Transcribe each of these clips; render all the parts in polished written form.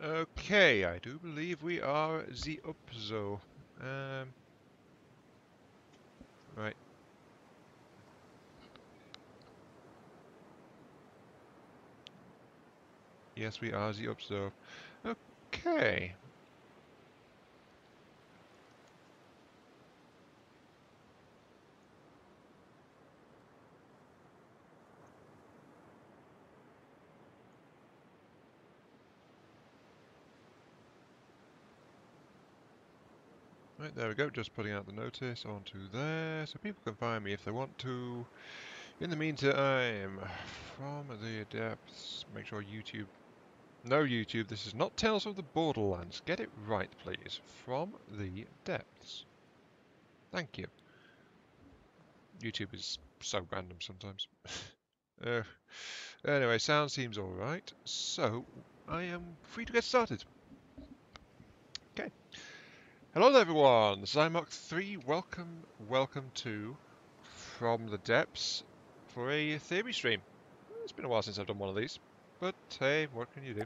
Okay, I do believe we are the Upzo. Right. Yes, we are the Upzo. Okay. Right, there we go. Just putting out the notice onto there, so people can find me if they want to. In the meantime, from the depths, make sure YouTube... No, YouTube, this is not Tales of the Borderlands. Get it right, please. From the depths. Thank you. YouTube is so random sometimes. uh, anyway, sound seems alright, so I am free to get started. Okay. Hello everyone, Zymock3, welcome to From the Depths for a theory stream. It's been a while since I've done one of these, but hey, what can you do?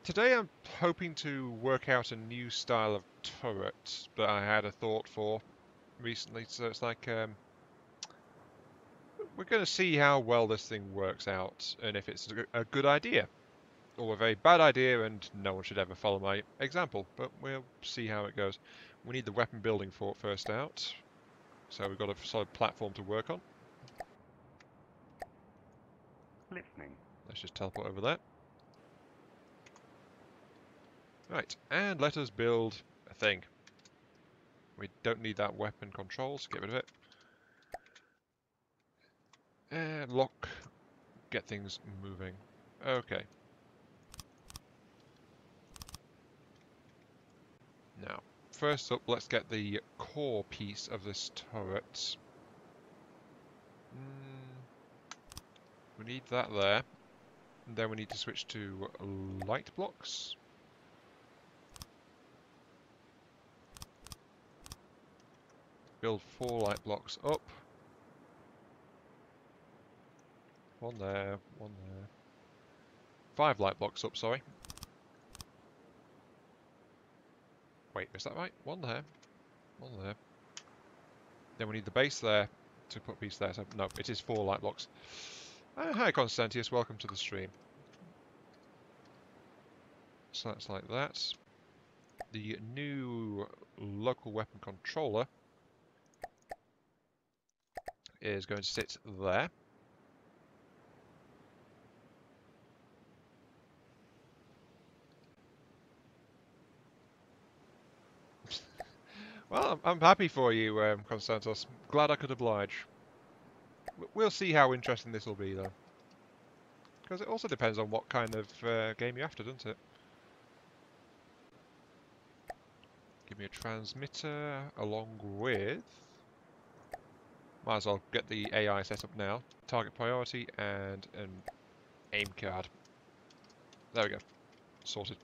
Today I'm hoping to work out a new style of turret that I had a thought for recently, so it's like, we're going to see how well this thing works out, and if it's a good idea, or a very bad idea, and no one should ever follow my example, but we'll see how it goes. We need the weapon building fort first out, so we've got a solid platform to work on. Listening. Let's just teleport over there. Right, and let us build a thing. We don't need that weapon control, so get rid of it. And lock, get things moving. Okay. Now, first up, let's get the core piece of this turret. We need that there. And then we need to switch to light blocks. Build 4 light blocks up. One there, one there. 5 light blocks up, sorry. Wait, is that right? One there, one there. Then we need the base there to put a piece there. So, no, it is 4 light blocks. Hi, Constantius, welcome to the stream. So that's like that. The new local weapon controller is going to sit there. Well, I'm happy for you, Constantos. Glad I could oblige. We'll see how interesting this will be, though. Because it also depends on what kind of game you're after, doesn't it? Give me a transmitter along with... Might as well get the AI set up now. Target priority and an aim card. There we go. Sorted.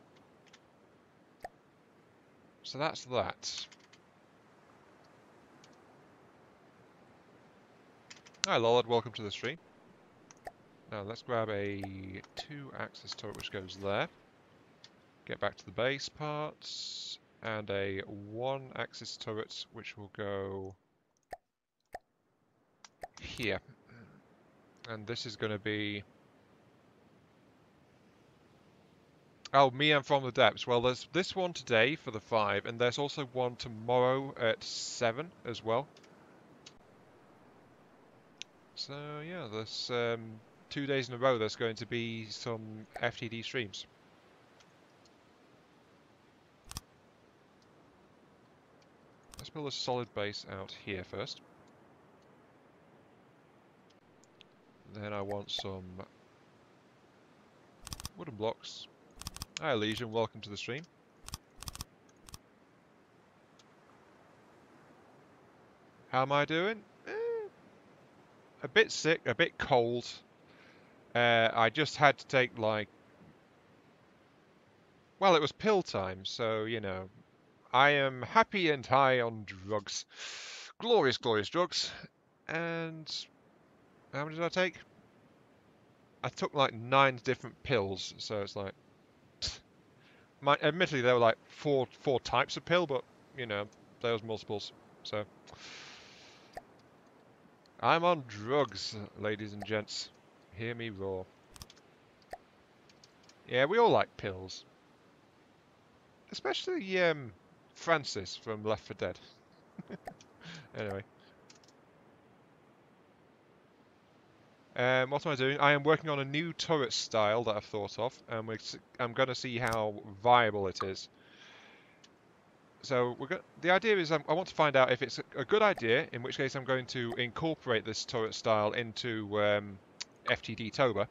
So that's that. Hi Lollard, welcome to the stream. Now let's grab a 2-axis turret which goes there. Get back to the base parts. And a 1-axis turret which will go here. And this is going to be... Oh, me and From the Depths. Well, there's this one today for the 5, and there's also one tomorrow at 7 as well. So, yeah, there's 2 days in a row there's going to be some FTD streams. Let's build a solid base out here first. Then I want some wooden blocks. Hi Legion, welcome to the stream. How am I doing? A bit sick, a bit cold. I just had to take like... Well, it was pill time, so, you know, I am happy and high on drugs. Glorious, glorious drugs. And how many did I take? I took like 9 different pills, so it's like, Admittedly, there were like four types of pill, but you know, there was multiples. So I'm on drugs, ladies and gents. Hear me roar. Yeah, we all like pills, especially Francis from Left 4 Dead. Anyway, what am I doing? I am working on a new turret style that I've thought of, and I'm going to see how viable it is. So the idea is I want to find out if it's a good idea, in which case I'm going to incorporate this turret style into FTD Toba.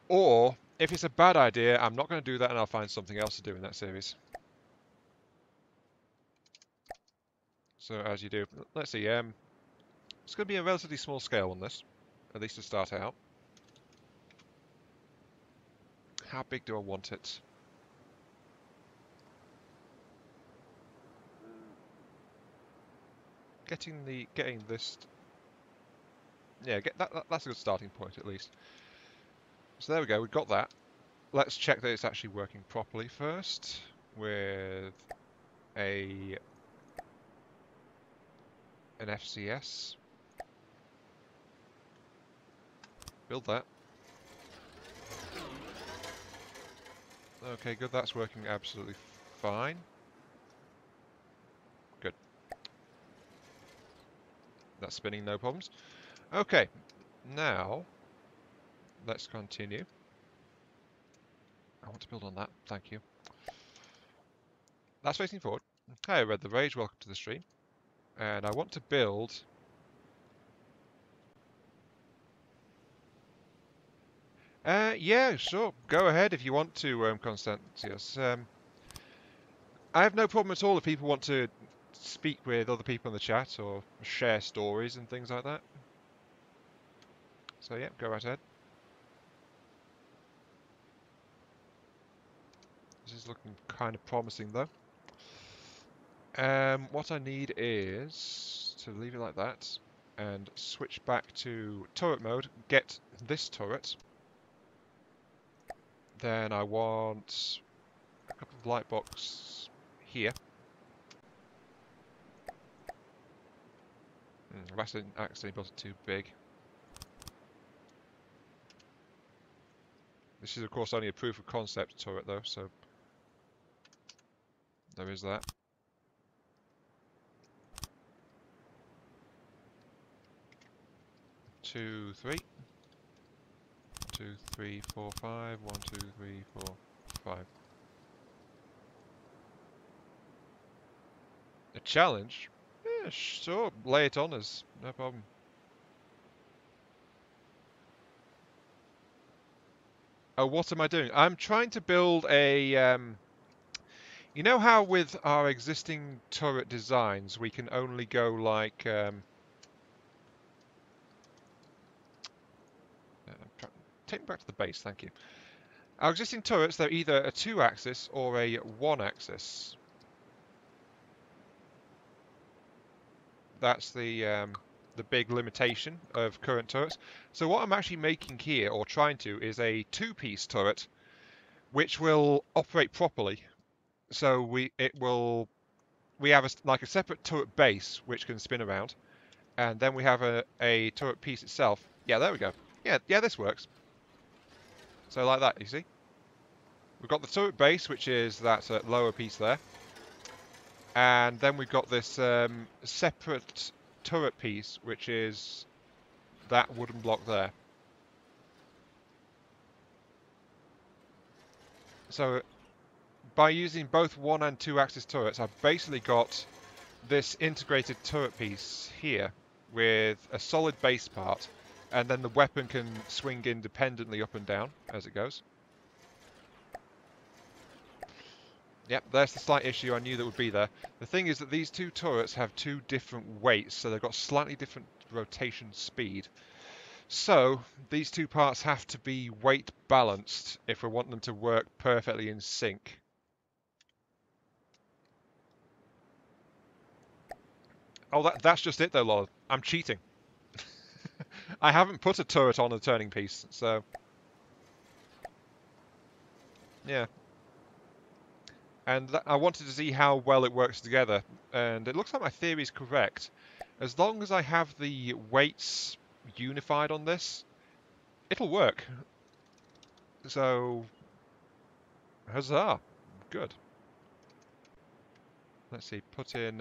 Or, if it's a bad idea, I'm not going to do that and I'll find something else to do in that series. So, as you do, let's see, it's going to be a relatively small scale on this, at least to start out. How big do I want it? Getting this... Yeah, that's a good starting point, at least. So there we go, we've got that. Let's check that it's actually working properly first, with an FCS. Build that. Okay, good, that's working absolutely fine. Good. That's spinning, no problems. Okay, now, let's continue. I want to build on that, thank you. That's facing forward. Hi, Red the Rage, welcome to the stream. And I want to build... yeah, sure, go ahead if you want to, Constantius. I have no problem at all if people want to speak with other people in the chat or share stories and things like that. So yeah, go right ahead. This is looking kind of promising though. What I need is to leave it like that and switch back to turret mode, get this turret. Then I want a couple of light box here. I've accidentally built it too big. This is of course only a proof of concept turret though, so there is that. Two, three. 2, 3, 4, 5. 1, 2, 3, 4, 5. A challenge? Yeah, sure. Lay it on us. No problem. Oh, what am I doing? I'm trying to build a... you know how with our existing turret designs we can only go like... take me back to the base, thank you. Our existing turrets, they're either a 2-axis or a 1-axis. That's the big limitation of current turrets. So what I'm actually making here, or trying to, is a 2-piece turret, which will operate properly. So we have like a separate turret base which can spin around, and then we have a turret piece itself. Yeah, there we go. Yeah, this works. So like that, you see. We've got the turret base, which is that lower piece there, and then we've got this separate turret piece, which is that wooden block there. So by using both 1 and 2-axis turrets, I've basically got this integrated turret piece here with a solid base part, and then the weapon can swing independently up and down as it goes. Yep, there's the slight issue I knew that would be there. The thing is that these two turrets have two different weights, so they've got slightly different rotation speed. So these two parts have to be weight balanced if we want them to work perfectly in sync. Oh, that's just it though, Lord. I'm cheating. I haven't put a turret on a turning piece, so... Yeah. And I wanted to see how well it works together, and it looks like my theory is correct. As long as I have the weights unified on this, it'll work. So, huzzah! Good. Let's see, put in...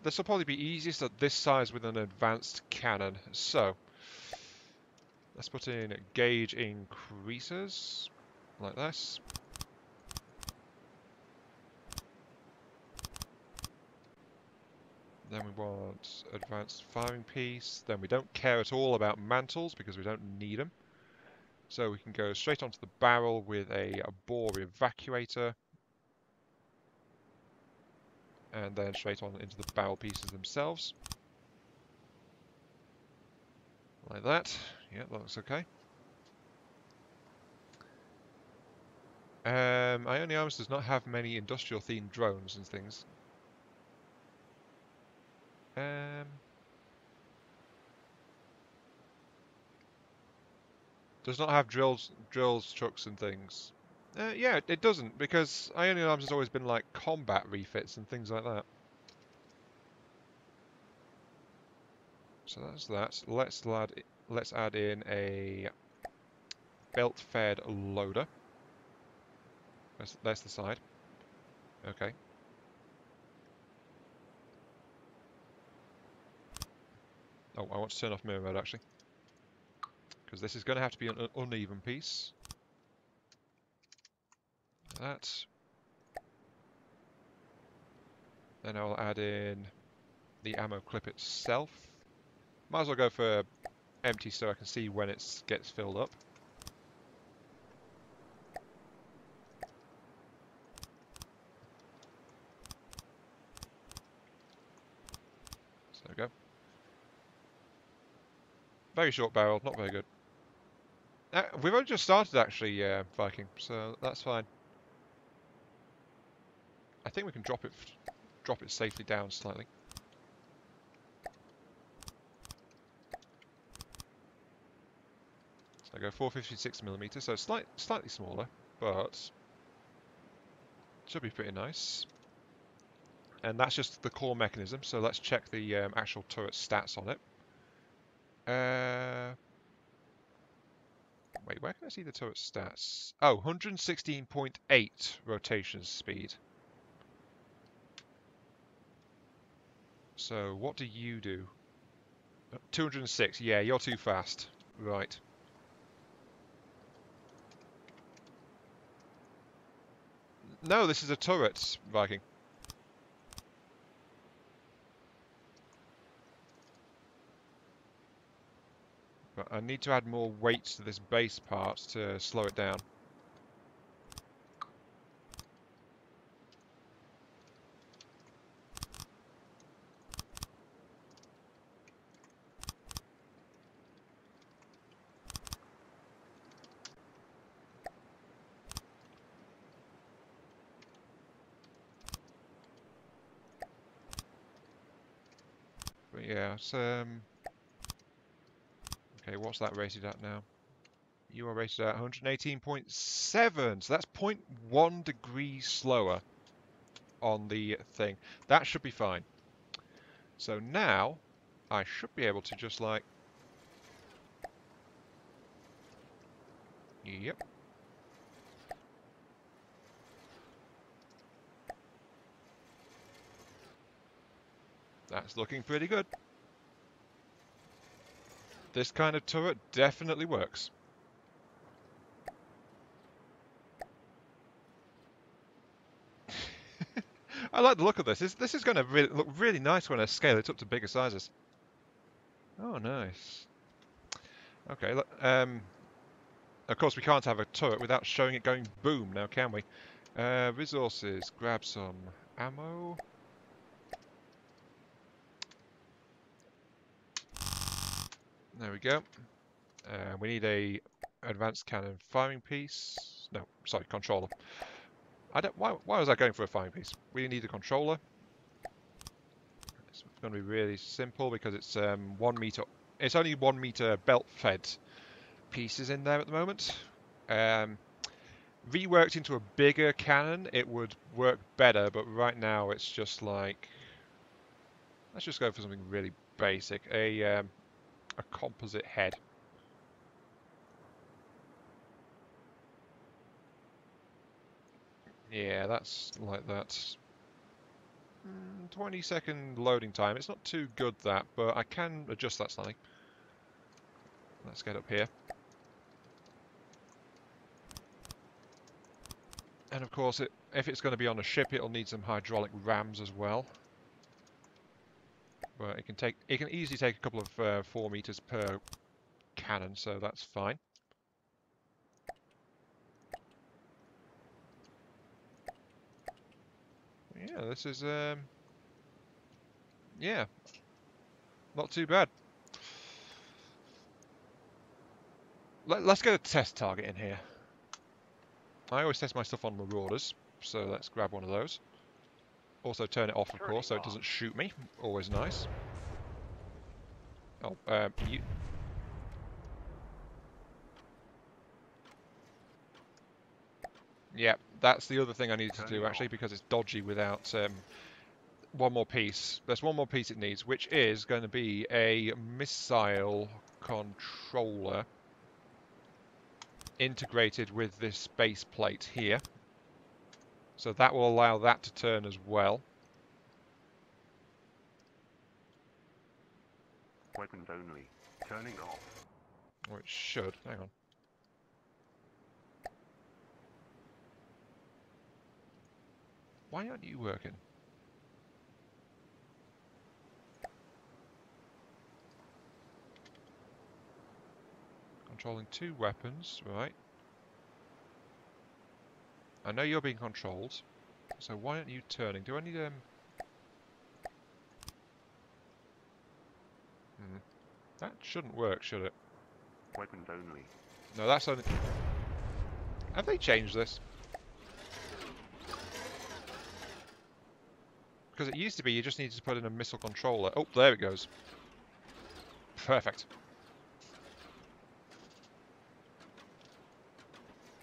this will probably be easiest at this size with an advanced cannon. So, let's put in gauge increases, like this. Then we want advanced firing piece. Then we don't care at all about mantles because we don't need them. So we can go straight onto the barrel with a bore evacuator. And then straight on into the barrel pieces themselves. Like that. Yeah, that looks okay. Ionic Arms does not have many industrial themed drones and things. Does not have drills, trucks and things. Yeah, it doesn't, because Ionic Arms has always been like combat refits and things like that. So that's that. Let's add in a belt-fed loader. That's the side. Okay. Oh, I want to turn off mirror mode actually, because this is going to have to be an uneven piece. That. Then I'll add in the ammo clip itself. Might as well go for empty so I can see when it gets filled up. So there we go. Very short barrel, not very good. We've only just started actually, Viking, so that's fine. I think we can drop it safely down slightly. So I go 456mm, so slightly smaller, but should be pretty nice. And that's just the core mechanism, so let's check the actual turret stats on it. Wait, where can I see the turret stats? Oh, 116.8 rotation speed. So what do you do? 206, yeah, you're too fast. Right. No, this is a turret, Viking. But I need to add more weight to this base part to slow it down. But yeah, it's, okay, what's that rated at now? You are rated at 118.7, so that's 0.1 degrees slower on the thing. That should be fine. So now, I should be able to just like... Yep. That's looking pretty good. This kind of turret definitely works. I like the look of this. This is going to look really nice when I scale it up to bigger sizes. Oh, nice. Okay, look, of course we can't have a turret without showing it going boom now, can we? Resources, grab some ammo. There we go. We need a advanced cannon firing piece. No, sorry, controller. Why was I going for a firing piece? We need a controller. It's going to be really simple because it's 1 meter. It's only 1 meter belt-fed pieces in there at the moment. reworked into a bigger cannon, it would work better, but right now it's just like, let's just go for something really basic, a composite head. Yeah, that's like that. 20-second loading time. It's not too good, that, but I can adjust that slightly. Let's get up here. And of course, if it's going to be on a ship, it'll need some hydraulic rams as well. But it can easily take a couple of 4 meters per cannon, so that's fine. Yeah, this is yeah, not too bad. Let's get a test target in here. I always test my stuff on Marauders, so let's grab one of those. Also turn it off, of course, so it doesn't shoot me. Always nice. Oh, you... Yeah, that's the other thing I needed to do, actually, because it's dodgy without one more piece. There's one more piece it needs, which is going to be a missile controller integrated with this base plate here. So that will allow that to turn as well. Weapons only. Turning off. Or it should. Hang on. Why aren't you working? Controlling 2 weapons, right. I know you're being controlled, so why aren't you turning? Do I need That shouldn't work, should it? Weapons only. No, that's only... Have they changed this? Because it used to be you just needed to put in a missile controller. Oh, there it goes. Perfect.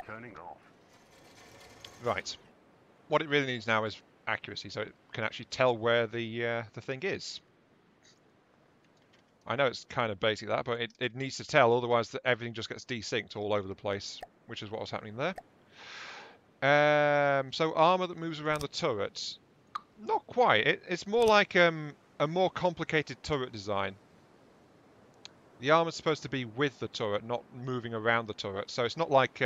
Turning off. Right. What it really needs now is accuracy, so it can actually tell where the thing is. I know it's kind of basic that, but it needs to tell, otherwise everything just gets desynced all over the place, which is what was happening there. So armor that moves around the turret. Not quite. It's more like a more complicated turret design. The armor's supposed to be with the turret, not moving around the turret. So it's not like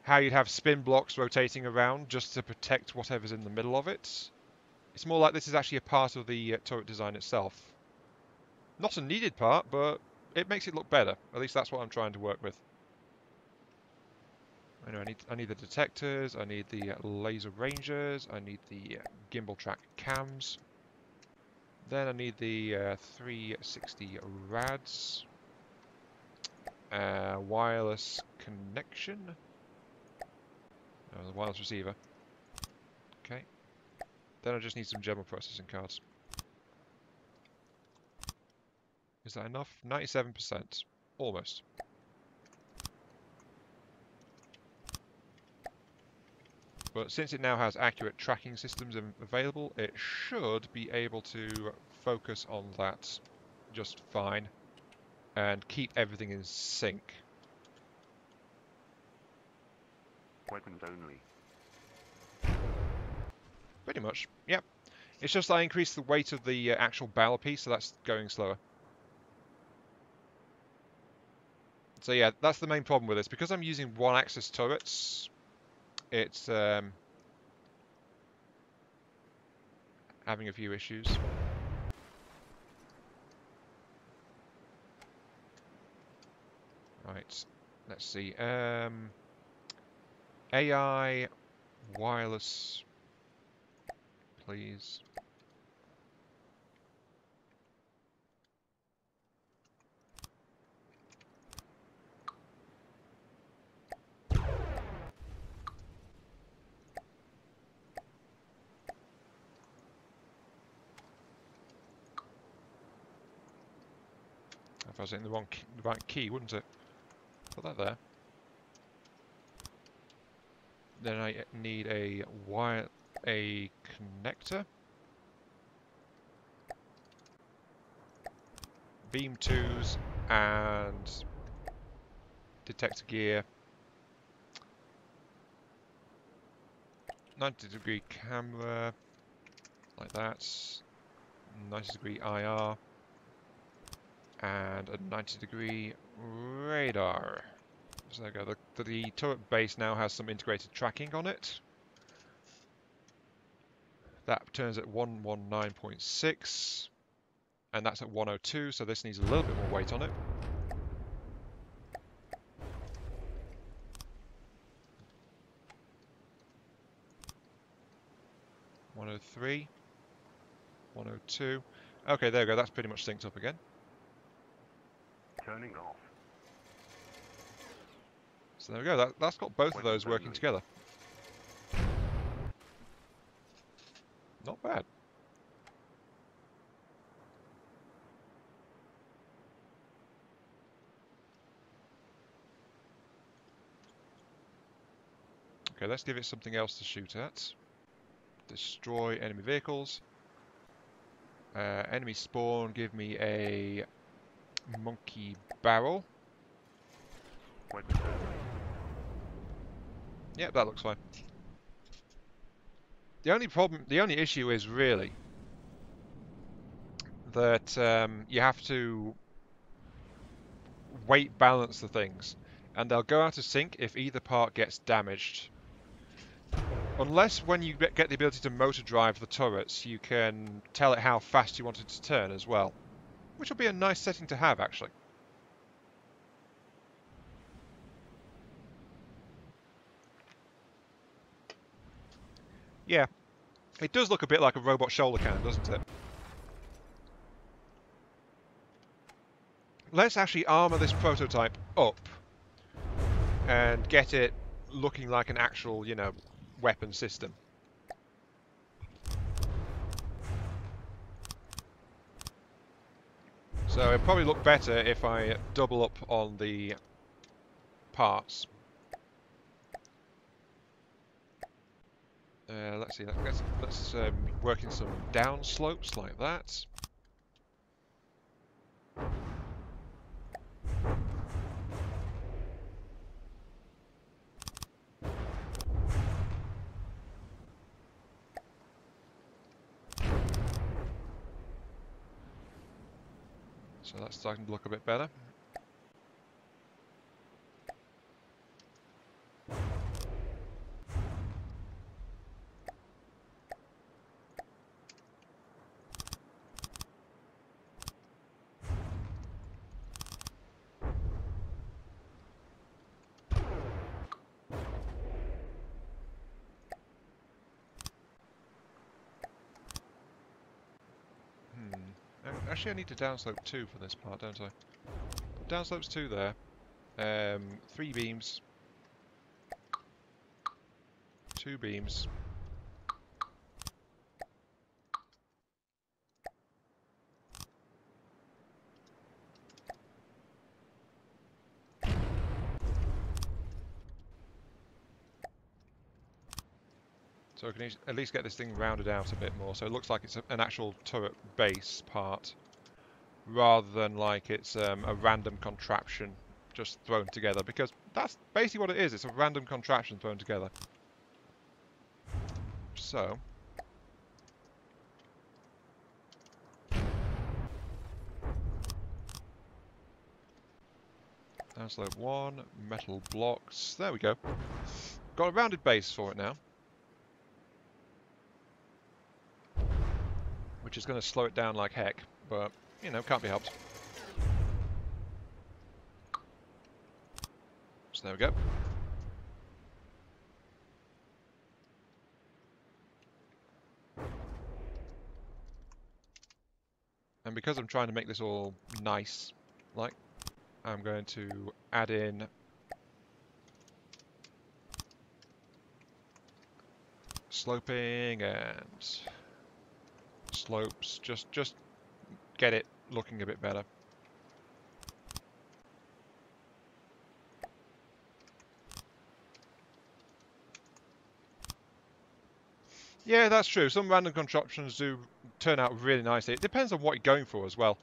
how you'd have spin blocks rotating around just to protect whatever's in the middle of it. It's more like this is actually a part of the turret design itself. Not a needed part, but it makes it look better. At least that's what I'm trying to work with. I know I need the detectors, I need the laser rangers, I need the gimbal track cams. Then I need the 360 rads. Wireless connection. The wireless receiver. Okay. Then I just need some general processing cards. Is that enough? 97%. Almost. But since it now has accurate tracking systems available, it should be able to focus on that just fine and keep everything in sync. Weapons only. Pretty much, yep. It's just I increased the weight of the actual barrel piece, so that's going slower. So yeah, that's the main problem with this. Because I'm using one-axis turrets, it's having a few issues. Right, let's see. AI wireless, please. If I was hitting the right key, wouldn't it? Put that there. Then I need a wire, a connector. Beam 2s and detector gear. 90-degree camera, like that. 90-degree IR. And a 90-degree radar. So there we go. The turret base now has some integrated tracking on it. That turns at 119.6. And that's at 102, so this needs a little bit more weight on it. (103), 102. Okay, there we go. That's pretty much synced up again. Turning off. So there we go. That's got both of those working Only. together. Not bad. Okay, let's give it something else to shoot at. Destroy enemy vehicles. Enemy spawn, give me a monkey barrel. Weapons only. Yep, that looks fine. The only issue is really that you have to weight balance the things, and they'll go out of sync if either part gets damaged. Unless when you get the ability to motor drive the turrets, you can tell it how fast you want it to turn as well, which will be a nice setting to have, actually. Yeah, it does look a bit like a robot shoulder cannon, doesn't it? Let's actually armor this prototype up and get it looking like an actual, you know, weapon system. So it'd probably look better if I double up on the parts. Let's see. Let's work in some down slopes like that. So that's starting to look a bit better. Actually, I need to downslope 2 for this part, don't I? Downslopes 2 there. 3 beams. 2 beams. So I can at least get this thing rounded out a bit more, so it looks like it's an actual turret base part, rather than like it's a random contraption just thrown together, because that's basically what it is. It's a random contraption thrown together. So downslope 1, metal blocks. There we go. Got a rounded base for it now, which is going to slow it down like heck, but you know, can't be helped. So there we go. And because I'm trying to make this all nice, like, I'm going to add in sloping and slopes, just get it looking a bit better. Yeah, that's true. Some random contraptions do turn out really nicely. It depends on what you're going for as well.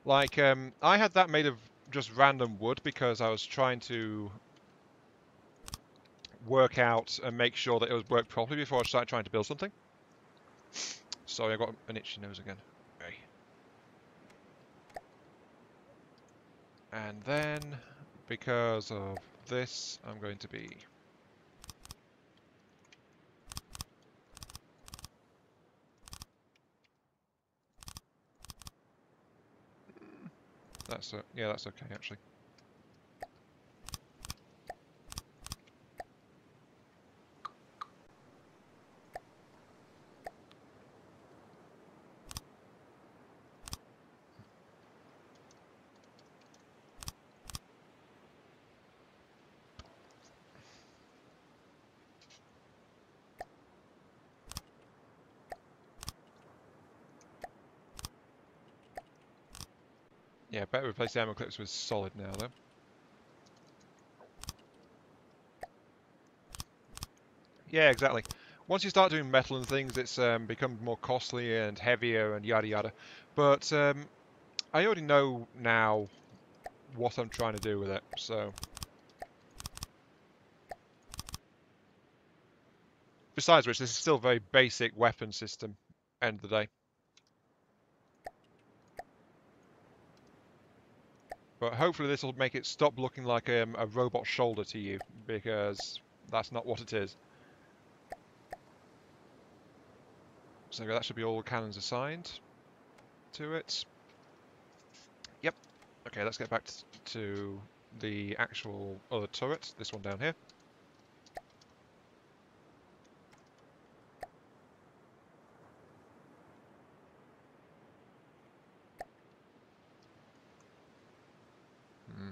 Like, I had that made of just random wood because I was trying to work out and make sure that it was worked properly before I started trying to build something. Sorry, I got an itchy nose again. Okay. And then, because of this, I'm going to be... yeah, that's okay, actually. Yeah, better replace the ammo clips with solid now, though. Yeah, exactly. Once you start doing metal and things, it's become more costly and heavier and yada yada. But I already know now what I'm trying to do with it, so... Besides which, this is still a very basic weapon system, end of the day. But hopefully this will make it stop looking like a robot shoulder to you, because that's not what it is. So that should be all the cannons assigned to it. Yep. Okay, let's get back to the actual other turret, this one down here. Hmm.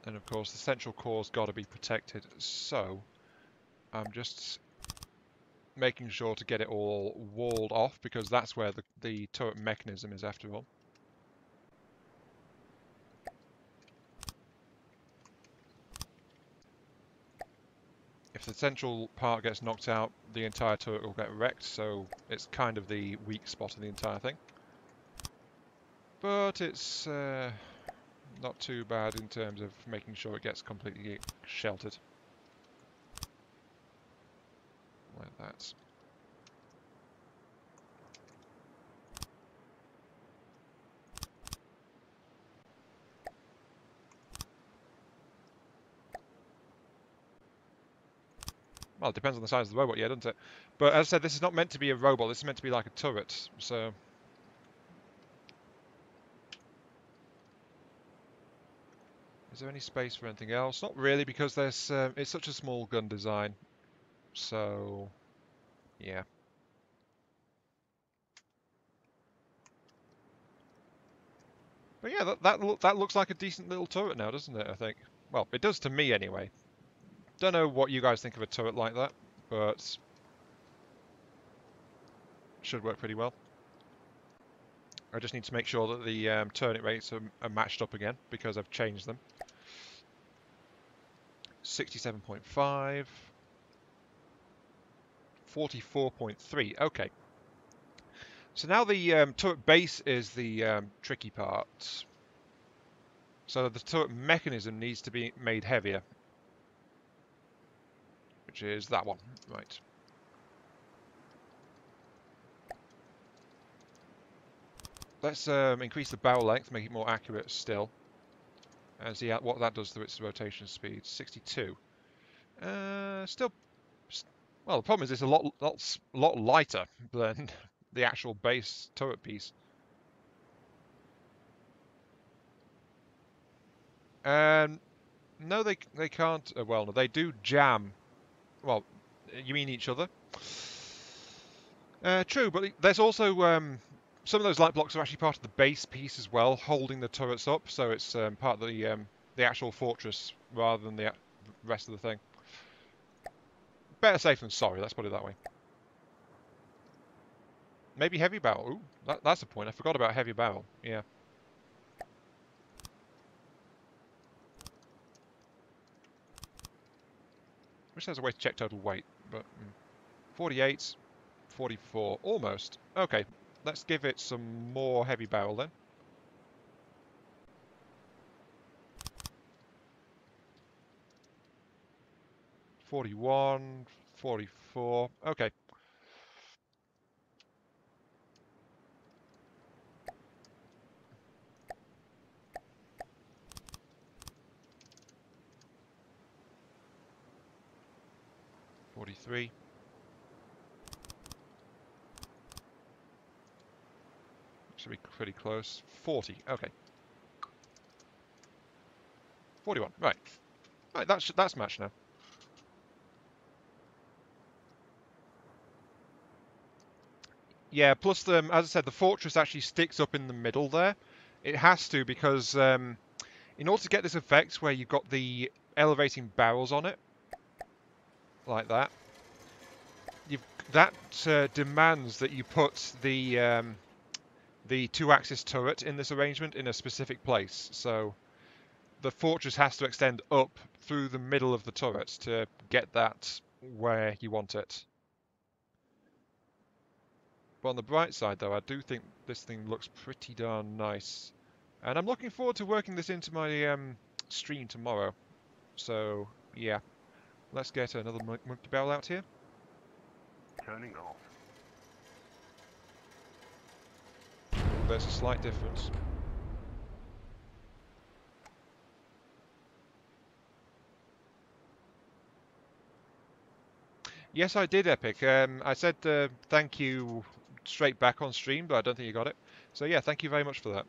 And of course the central core's got to be protected, so I'm just making sure to get it all walled off, because that's where the turret mechanism is after all. If the central part gets knocked out, the entire turret will get wrecked, so it's kind of the weak spot of the entire thing. But it's not too bad in terms of making sure it gets completely sheltered. Like that. Well, it depends on the size of the robot, yeah, doesn't it? But as I said, this is not meant to be a robot, this is meant to be like a turret, so... Is there any space for anything else? Not really, because there's it's such a small gun design, so... yeah. But yeah, that looks like a decent little turret now, doesn't it, I think? Well, it does to me anyway. Don't know what you guys think of a turret like that, but should work pretty well. I just need to make sure that the turn rates are matched up again, because I've changed them. 67.5, 44.3, okay. So now the turret base is the tricky part. So the turret mechanism needs to be made heavier, which is that one, right. Let's increase the barrel length, make it more accurate still, and see what that does to its rotation speed. 62. Still, well, the problem is it's a lot lighter than the actual base turret piece. No, they can't. Well, no, they do jam. Well, you mean each other? True, but there's also some of those light blocks are actually part of the base piece as well, holding the turrets up. So it's part of the actual fortress rather than the rest of the thing. Better safe than sorry. Let's put it that way. Maybe heavy barrel. Ooh, that's a point. I forgot about heavy barrel. Yeah. Wish there's a way to check total weight, but 48, 44, almost. Okay, let's give it some more heavy barrel then. $41, $44. Okay. $43. Should be pretty close. 40. Okay. 41. Right. Right. That's matched now. Yeah. Plus, as I said, the fortress actually sticks up in the middle there. It has to because in order to get this effect where you've got the elevating barrels on it, like that, that demands that you put the two-axis turret in this arrangement in a specific place. So the fortress has to extend up through the middle of the turret to get that where you want it. But on the bright side, though, I do think this thing looks pretty darn nice. And I'm looking forward to working this into my stream tomorrow. So, yeah. Let's get another monkey barrel out here. Turning off. There's a slight difference. Yes, I did, Epic. I said thank you straight back on stream, but I don't think you got it. So yeah, thank you very much for that.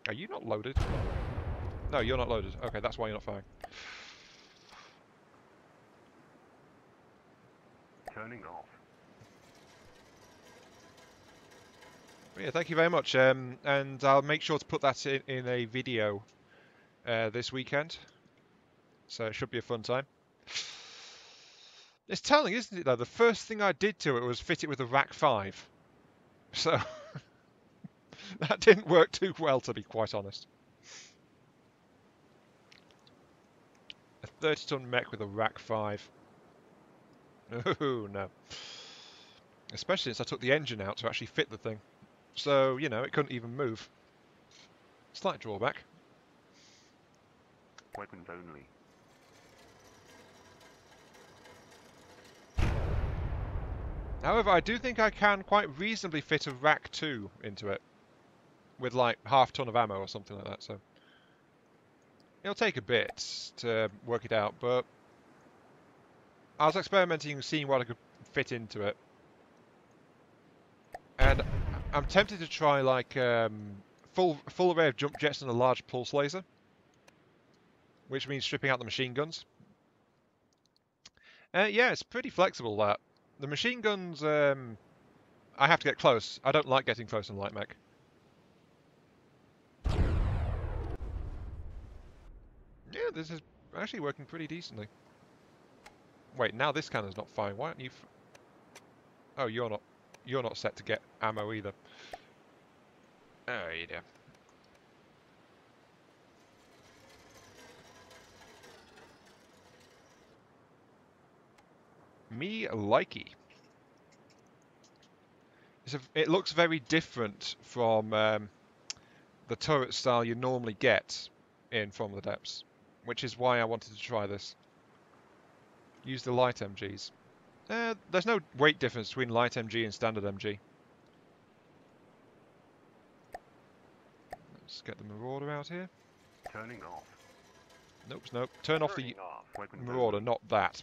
Are you not loaded? No, you're not loaded. Okay, that's why you're not firing. Turning off. But yeah, thank you very much. And I'll make sure to put that in a video this weekend. So it should be a fun time. It's telling, isn't it, though? The first thing I did to it was fit it with a Rack 5. So that didn't work too well, to be quite honest. A 30-ton mech with a Rack 5. Oh, no. Especially since I took the engine out to actually fit the thing. So, you know, it couldn't even move. Slight drawback. Weapons only. However, I do think I can quite reasonably fit a Rack 2 into it. With like half ton of ammo or something like that, so. It'll take a bit to work it out, but I was experimenting and seeing what I could fit into it. And I'm tempted to try like full array of jump jets and a large pulse laser. Which means stripping out the machine guns. Yeah, it's pretty flexible, that. The machine guns, I have to get close. I don't like getting close in light mech. Yeah, this is actually working pretty decently. Wait, now this cannon's not firing. Why aren't you... Oh, you're not set to get ammo either. Oh, you do. Me likey. It looks very different from the turret style you normally get in From the Depths, which is why I wanted to try this. Use the light MGs. There's no weight difference between light MG and standard MG. Let's get the Marauder out here. Turning off. Nope. Turn off the Marauder, not that.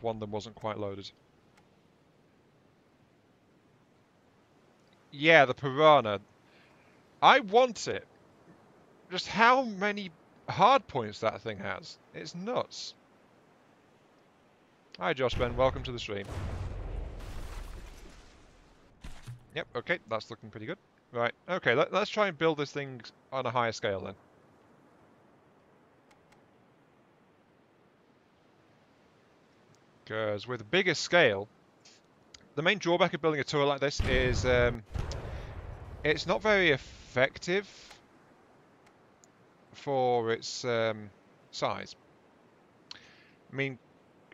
One of them wasn't quite loaded. Yeah, the Piranha. I want it. Just how many hard points that thing has. It's nuts. Hi, Josh Ben. Welcome to the stream. Yep, okay. That's looking pretty good. Right, okay. Let's try and build this thing on a higher scale then. Because with a bigger scale, the main drawback of building a turret like this is it's not very effective for its size. I mean,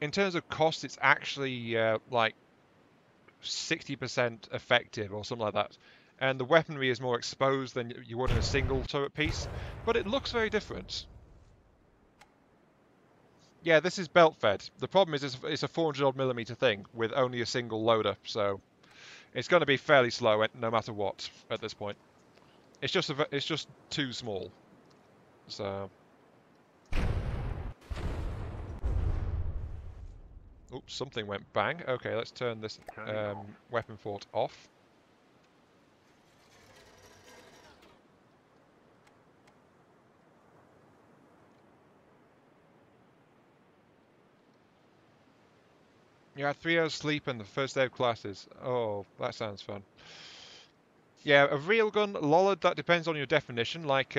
in terms of cost, it's actually like 60% effective or something like that. And the weaponry is more exposed than you would in a single turret piece, but it looks very different. Yeah, this is belt fed. The problem is it's a 400mm thing with only a single loader, so it's going to be fairly slow no matter what at this point. It's just too small. So, oops, something went bang. Okay, let's turn this weapon fort off. You had 3 hours sleep and the first day of classes. Oh, that sounds fun. Yeah, a real gun, Lollard, that depends on your definition. Like,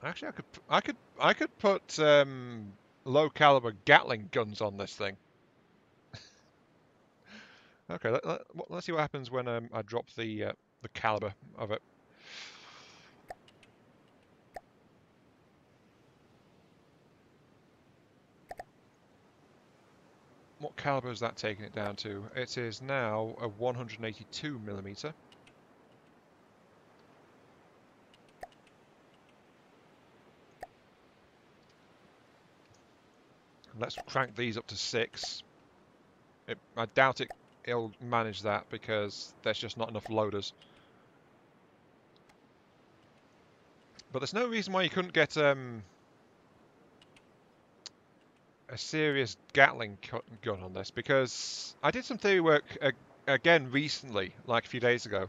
actually, I could put low caliber Gatling guns on this thing. Okay, let's see what happens when I drop the caliber of it. What caliber is that taking it down to? It is now a 182mm. Let's crank these up to 6. I doubt it'll manage that because there's just not enough loaders. But there's no reason why you couldn't get a serious Gatling gun on this, because I did some theory work again recently, like a few days ago,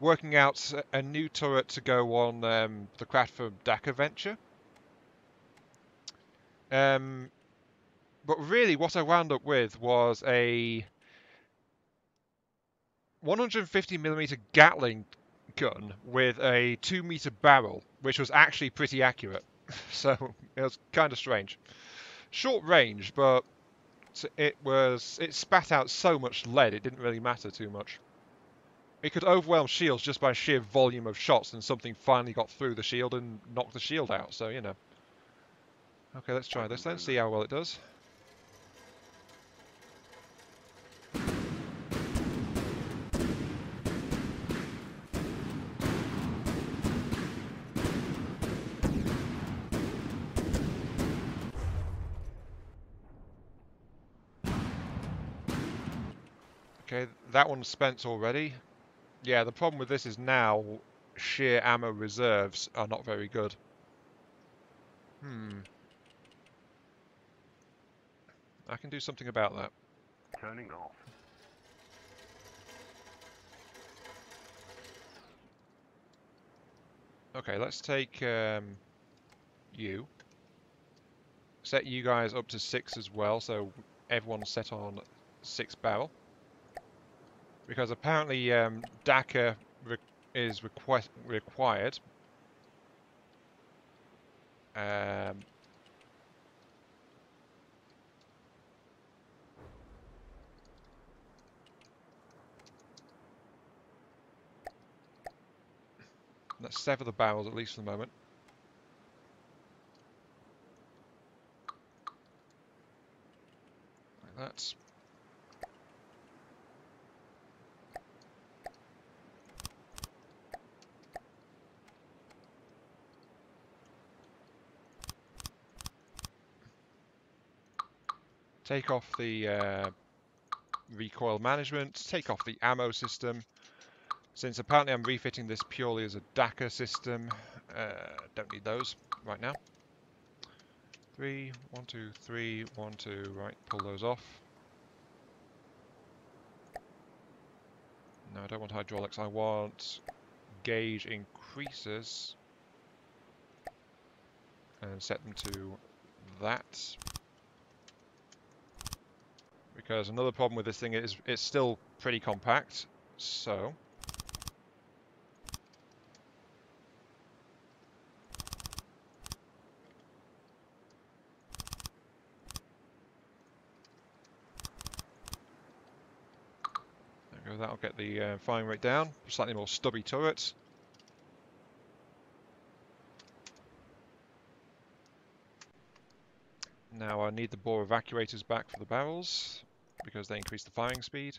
working out a new turret to go on the Craft for Dakar venture. But really what I wound up with was a 150mm Gatling gun with a 2-meter barrel, which was actually pretty accurate. So it was kind of strange. Short range, but it spat out so much lead it didn't really matter too much. It could overwhelm shields just by sheer volume of shots, and something finally got through the shield and knocked the shield out, so you know. Okay, let's try this then, see how well it does. Okay, that one's spent already. Yeah, the problem with this is now sheer ammo reserves are not very good. I can do something about that. Turning off. Okay, let's take you. Set you guys up to 6 as well, so everyone's set on 6 barrel. Because apparently Dakar is required. Let's sever the barrels at least for the moment. Like that. Take off the recoil management, take off the ammo system. Since apparently I'm refitting this purely as a Dakar system, don't need those right now. 3, 1, 2, 3, 1, 2, right, pull those off. No, I don't want hydraulics, I want gauge increases. And set them to that. Because another problem with this thing is it's still pretty compact, so that'll get the firing rate down. Slightly more stubby turret. Now I need the bore evacuators back for the barrels because they increase the firing speed.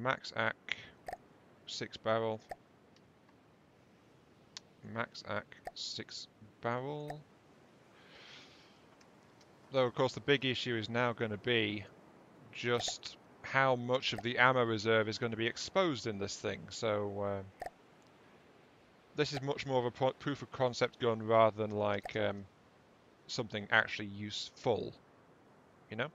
Max AC 6 barrel. Max AC 6 barrel. Though of course the big issue is now going to be just how much of the ammo reserve is going to be exposed in this thing. So this is much more of a proof of concept gun rather than like something actually useful, you know?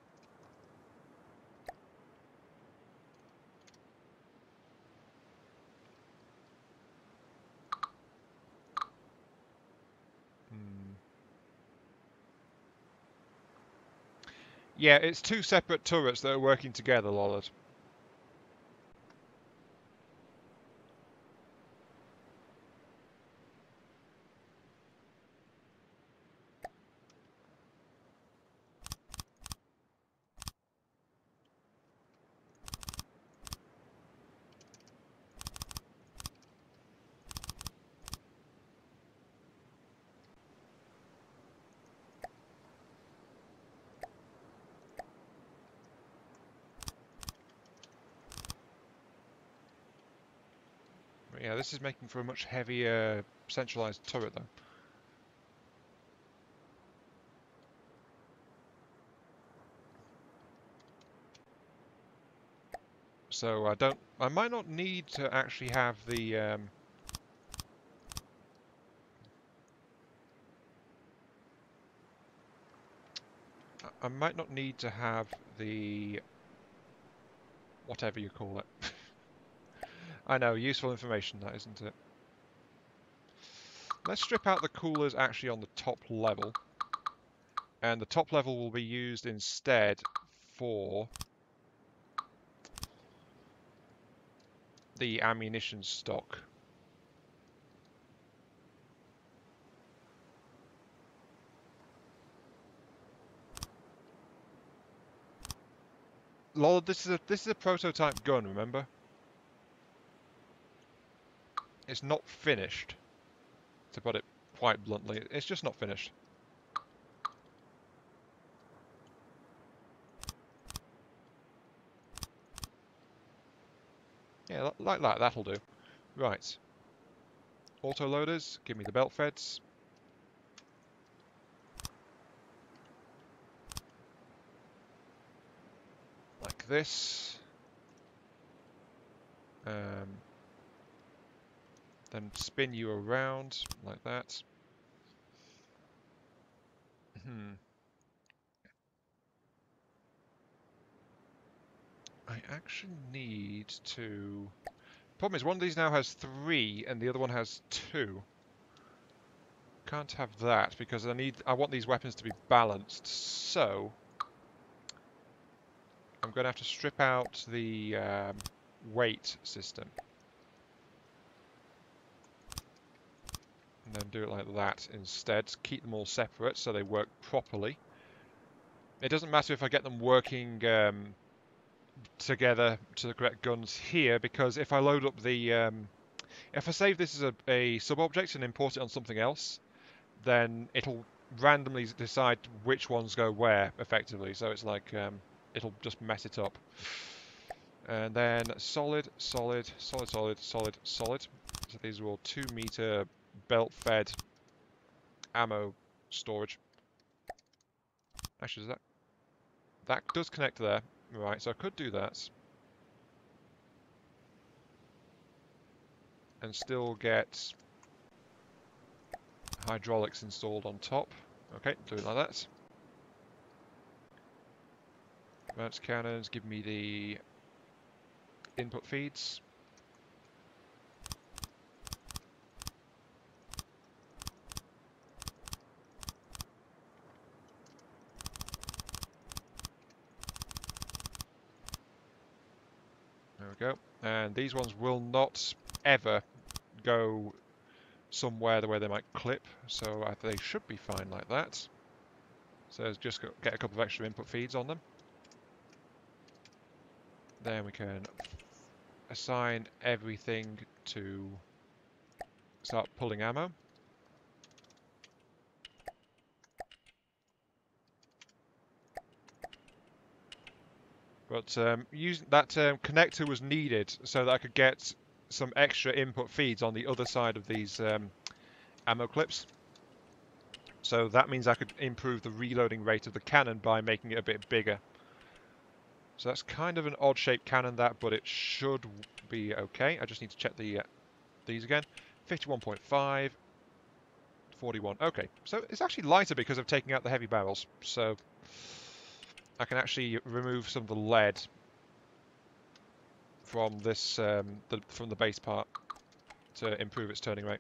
Yeah, it's two separate turrets that are working together, Lollard. Yeah, this is making for a much heavier centralized turret, though. So I might not need to actually have the, I might not need to have the, whatever you call it. I know, useful information, that isn't it? Let's strip out the coolers actually on the top level. And the top level will be used instead for the ammunition stock. Lol, this is a prototype gun, remember? It's not finished, to put it quite bluntly. It's just not finished. Yeah, like that, that'll do. Right. Autoloaders, give me the belt feds. Like this. Then spin you around, like that. I actually need to... Problem is, one of these now has 3, and the other one has 2. Can't have that, because I want these weapons to be balanced, so... I'm going to have to strip out the weight system. And then do it like that instead. Keep them all separate so they work properly. It doesn't matter if I get them working together to the correct guns here, because if I load up the... if I save this as a sub-object and import it on something else, then it'll randomly decide which ones go where, effectively. So it's like, it'll just mess it up. And then solid, solid, solid, solid, solid, solid. So these are all 2-meter belt-fed ammo storage. Actually, that does connect there. Right, so I could do that. And still get hydraulics installed on top. Okay, do it like that. Mounts cannons, give me the input feeds. There we go. And these ones will not ever go somewhere the way they might clip, so they should be fine like that. So just get a couple of extra input feeds on them. Then we can assign everything to start pulling ammo. But that connector was needed so that I could get some extra input feeds on the other side of these ammo clips. So that means I could improve the reloading rate of the cannon by making it a bit bigger. So that's kind of an odd-shaped cannon, that, but it should be okay. I just need to check these again. 51.5, 41. Okay, so it's actually lighter because of taking out the heavy barrels. So I can actually remove some of the lead from this from the base part to improve its turning rate.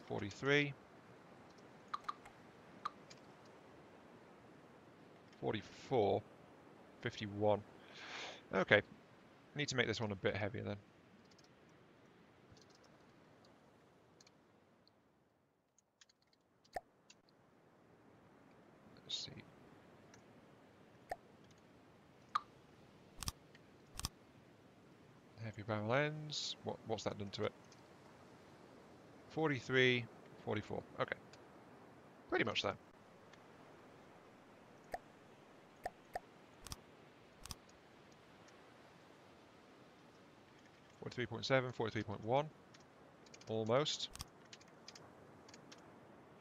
43. 44. 51. Okay, need to make this one a bit heavier then. Let's see. Heavy barrel ends. What's that done to it? 43, 44. Okay. Pretty much that. .7, 43.1. Almost.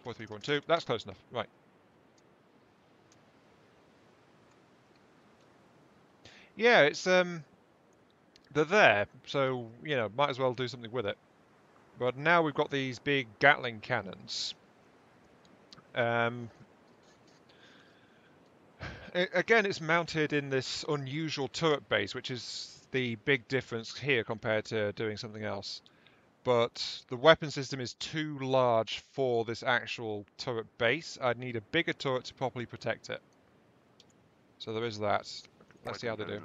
43.2. That's close enough. Right. Yeah, it's they're there, so you know, might as well do something with it. But now we've got these big Gatling cannons. Again, it's mounted in this unusual turret base, which is the big difference here compared to doing something else. But the weapon system is too large for this actual turret base. I'd need a bigger turret to properly protect it. So there is that. Let's see how they do.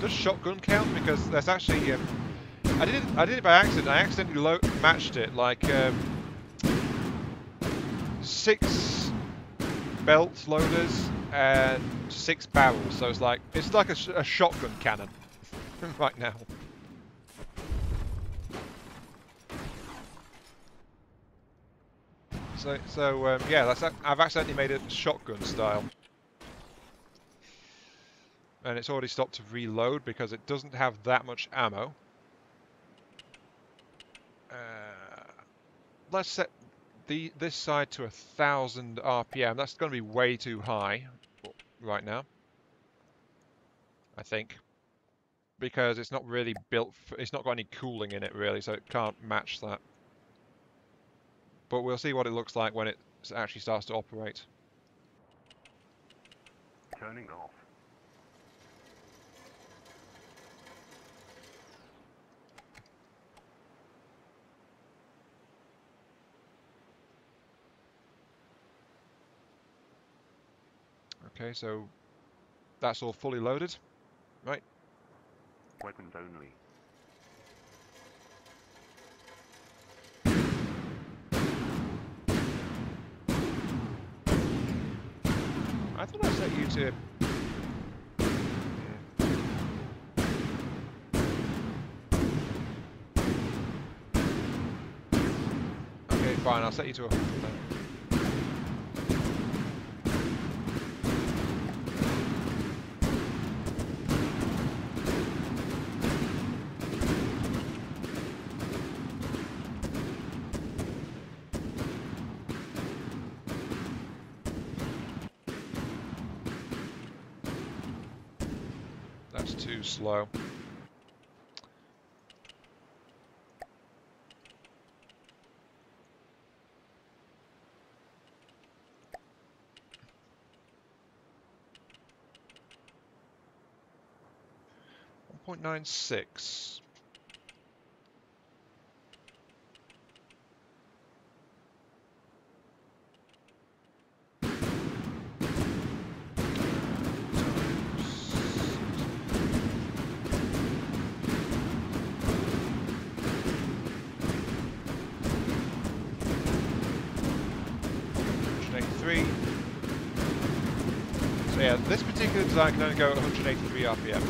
Does shotgun count? Because there's actually I did it by accident. I accidentally matched it like 6 belt loaders and 6 barrels. So it's like a shotgun cannon right now. So yeah, I've accidentally made it shotgun style. And it's already stopped to reload because it doesn't have that much ammo. Let's set this side to 1,000 RPM. That's going to be way too high right now, I think, because it's not really built. It's not got any cooling in it really, so it can't match that. But we'll see what it looks like when it actually starts to operate. Turning off. Okay, so that's all fully loaded, right? Weapons only. I thought I set you to... Okay, fine, I'll set you to 100 then. That's too slow. .96. 183. So yeah, this particular design can only go at 183 RPM.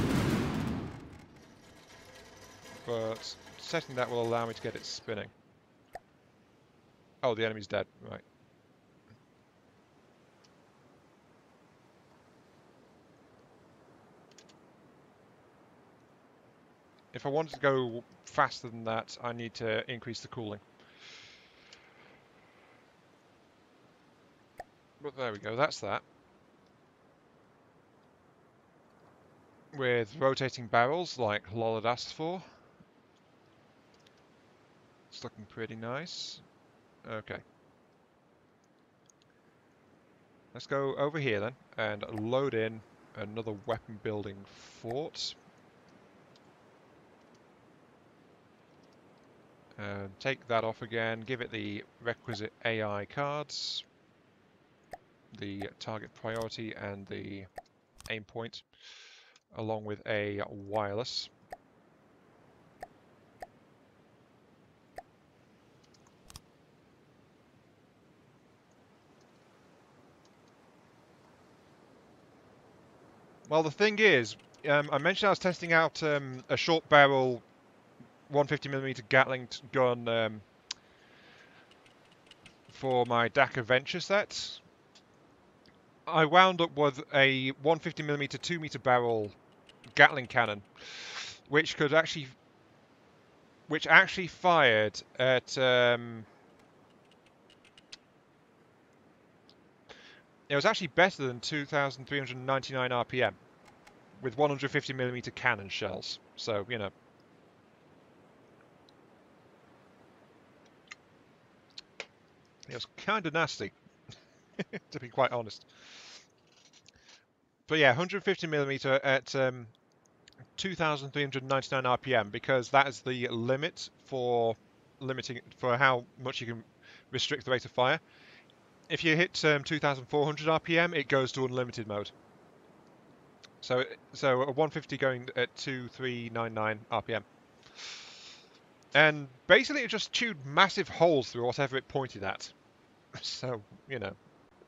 But setting that will allow me to get it spinning. Oh, the enemy's dead. Right. If I wanted to go faster than that, I need to increase the cooling. But there we go, that's that. With rotating barrels, like Lol had asked for. It's looking pretty nice. Okay. Let's go over here then, and load in another weapon building fort. And take that off again, give it the requisite AI cards, the target priority and the aim point, along with a wireless. Well, the thing is, I mentioned I was testing out a short barrel 150mm Gatling gun for my DAC Adventure set. I wound up with a 150mm 2-meter barrel Gatling cannon, which actually fired at it was actually better than 2,399 RPM with 150mm cannon shells. So, you know. It was kind of nasty, to be quite honest. But yeah, 150mm at 2,399 RPM, because that is the limit for how much you can restrict the rate of fire. If you hit 2,400 RPM, it goes to unlimited mode. So a 150 going at 2,399 RPM. And basically it just chewed massive holes through whatever it pointed at. So, you know,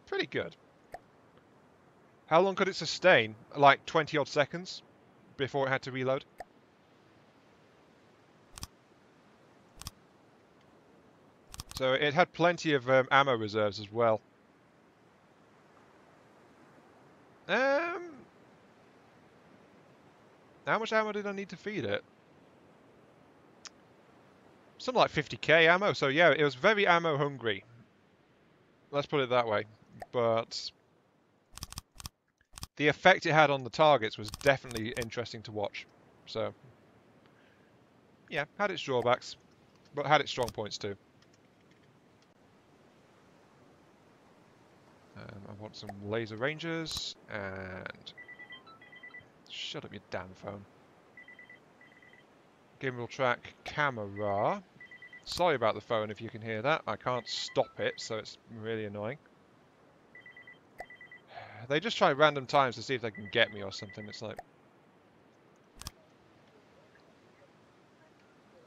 pretty good. How long could it sustain? Like 20 odd seconds before it had to reload? So it had plenty of ammo reserves as well. How much ammo did I need to feed it? Something like 50k ammo. So yeah, it was very ammo hungry. Let's put it that way. But the effect it had on the targets was definitely interesting to watch. So yeah, had its drawbacks, but had its strong points too. I want some laser rangers, and shut up, you damn phone. Gimbal track camera. Sorry about the phone if you can hear that. I can't stop it, so it's really annoying. They just try random times to see if they can get me or something. It's like...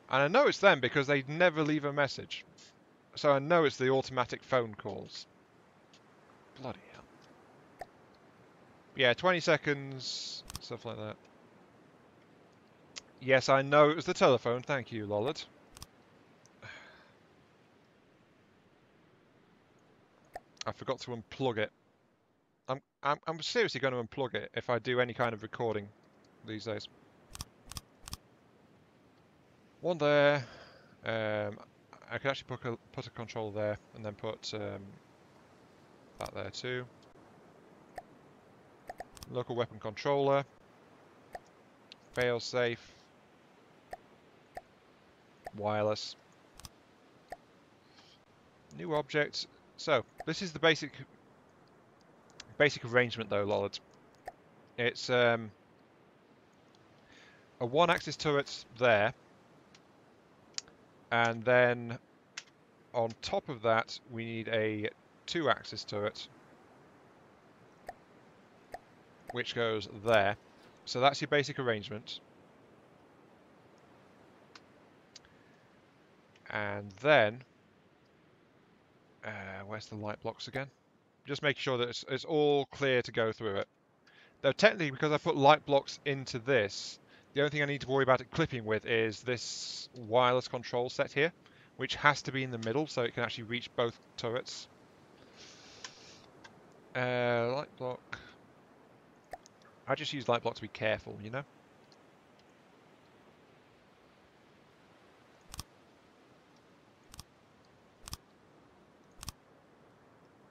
And I know it's them because they never leave a message. So I know it's the automatic phone calls. Bloody hell. Yeah, 20 seconds, stuff like that. Yes, I know it was the telephone. Thank you, Lollard. I forgot to unplug it. I'm seriously going to unplug it if I do any kind of recording these days. One there. I could actually put a controller there and then put that there too. Local weapon controller. Failsafe. Wireless. New object. So this is the basic arrangement though, Lollard. It's a one-axis turret there, and then on top of that we need a two-axis turret, which goes there. So that's your basic arrangement. And then, where's the light blocks again? Just making sure that it's all clear to go through it. Though technically, because I put light blocks into this, the only thing I need to worry about it clipping with is this wireless control set here, which has to be in the middle so it can actually reach both turrets. Light block. I just use light block to be careful, you know?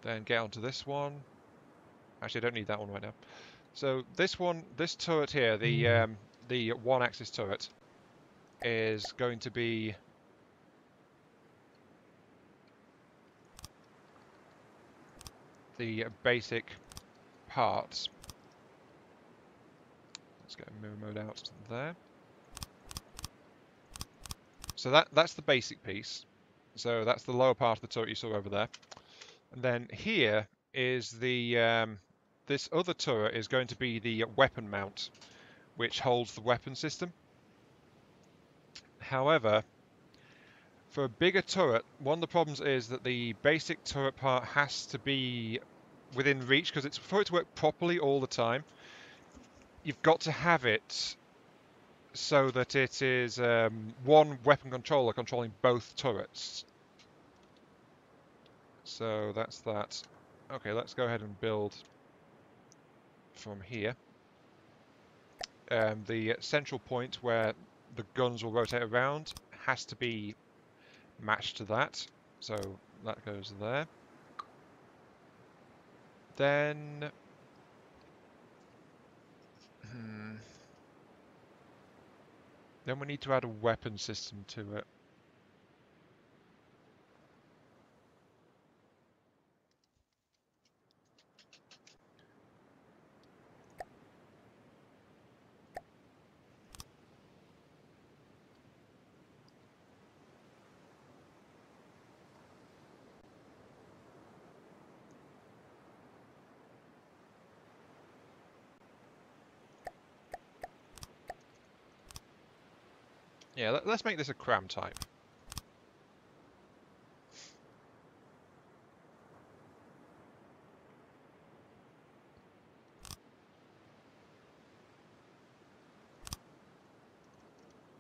Then get onto this one. Actually, I don't need that one right now. So this one, this turret here, the one-axis turret, is going to be the basic parts. Let's get mirror mode out there. So that's the basic piece. So that's the lower part of the turret you saw over there. And then here is the this other turret is going to be the weapon mount, which holds the weapon system. However, for a bigger turret, one of the problems is that the basic turret part has to be within reach, because it's for it to work properly all the time. You've got to have it so that it is one weapon controller controlling both turrets. So that's that. Okay, let's go ahead and build from here. The central point where the guns will rotate around has to be matched to that. So that goes there. Then then we need to add a weapon system to it. Yeah, let's make this a Cram type.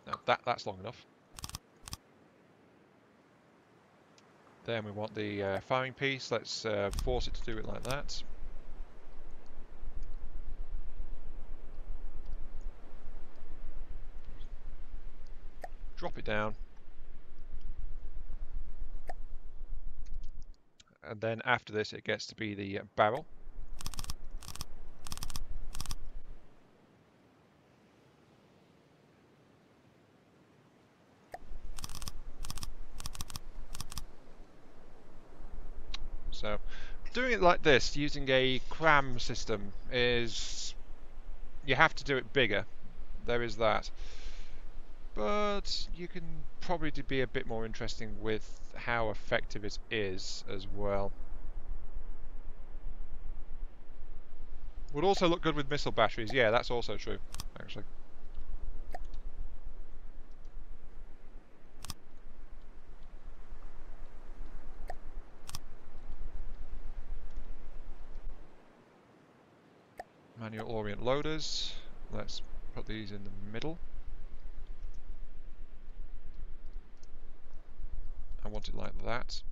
No, that's long enough. Then we want the firing piece. Let's force it to do it like that. Drop it down. And then after this, it gets to be the barrel. So doing it like this, using a Cram system, is you have to do it bigger. There is that. But you can probably be a bit more interesting with how effective it is as well. Would also look good with missile batteries. Yeah, that's also true, actually. Manual orient loaders. Let's put these in the middle. I want it like that.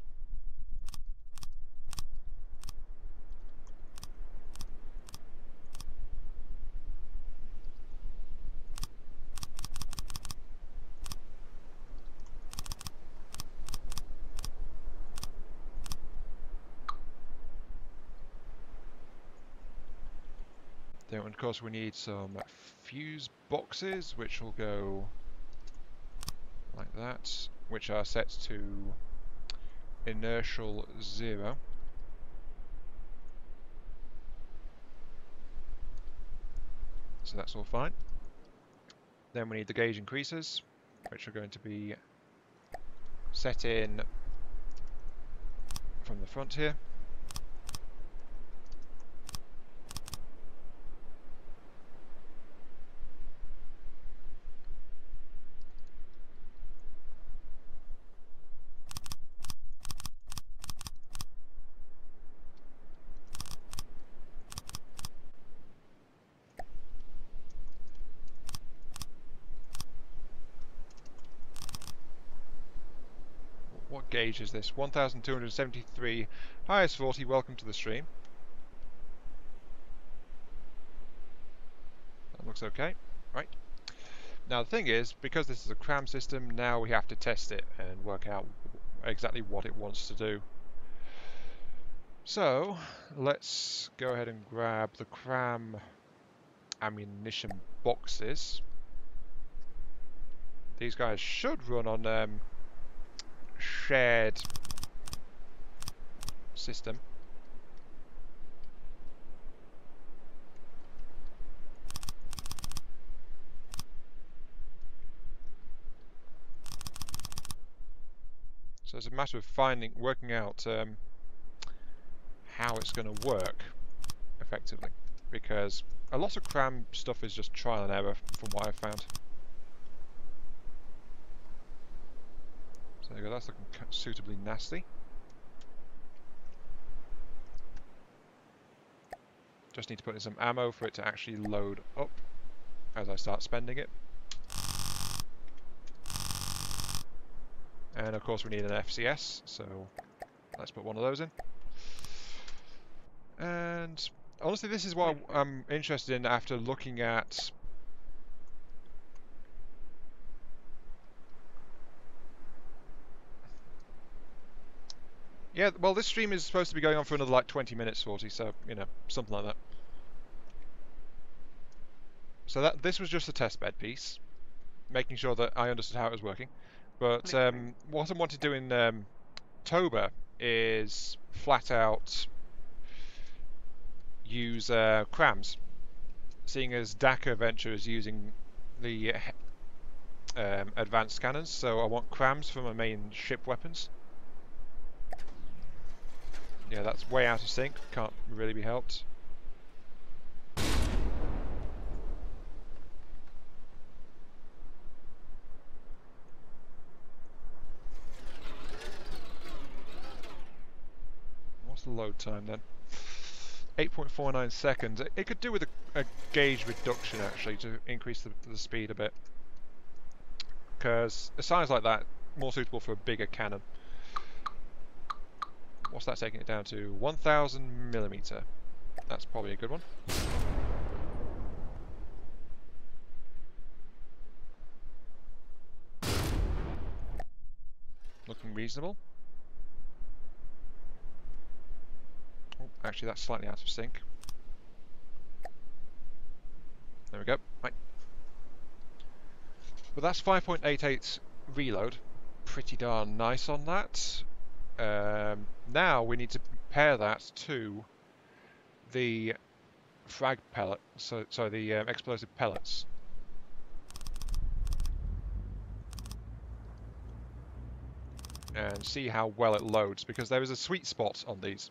Then, of course, we need some fuse boxes, which will go like that, which are set to inertial 0. So that's all fine. Then we need the gauge increasers, which are going to be set in from the front here. gauge is this? 1273. Hi, S40, welcome to the stream. That looks okay. Right. Now the thing is, because this is a cram system, now we have to test it and work out exactly what it wants to do. So, let's go ahead and grab the cram ammunition boxes. These guys should run on shared system. So it's a matter of working out how it's going to work effectively, because a lot of cram stuff is just trial and error from what I've found. So there you go, that's looking suitably nasty. Just need to put in some ammo for it to actually load up as I start spending it. And of course we need an FCS, so let's put one of those in. And honestly, this is what I'm interested in after looking at yeah, well, this stream is supposed to be going on for another like 20 minutes, 40, so, you know, something like that. So this was just a test bed piece, making sure that I understood how it was working. But what I want to do in Toba is flat out use crams, seeing as Dakar Venture is using the advanced cannons, so I want crams for my main ship weapons. Yeah, that's way out of sync, can't really be helped. What's the load time then? 8.49 seconds. It could do with a gauge reduction actually to increase the speed a bit, because a size like that more suitable for a bigger cannon. What's that taking it down to? 1000 millimeter. That's probably a good one. Looking reasonable. Oh, actually that's slightly out of sync. There we go. Right. But that's 5.88 reload. Pretty darn nice on that. Now we need to compare that to the frag pellet, so the explosive pellets. And see how well it loads, because there is a sweet spot on these.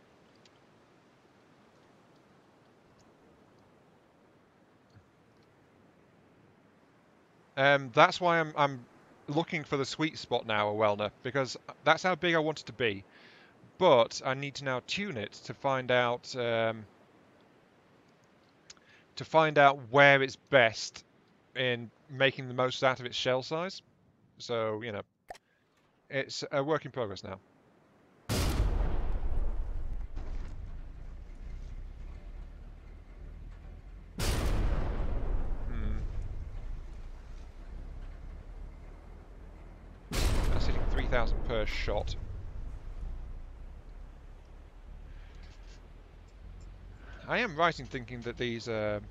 That's why I'm looking for the sweet spot now, Welner, because that's how big I want it to be. But I need to now tune it to find out where it's best in making the most out of its shell size. So, you know, it's a work in progress now. That's hitting 3,000 per shot. I am right in thinking that these are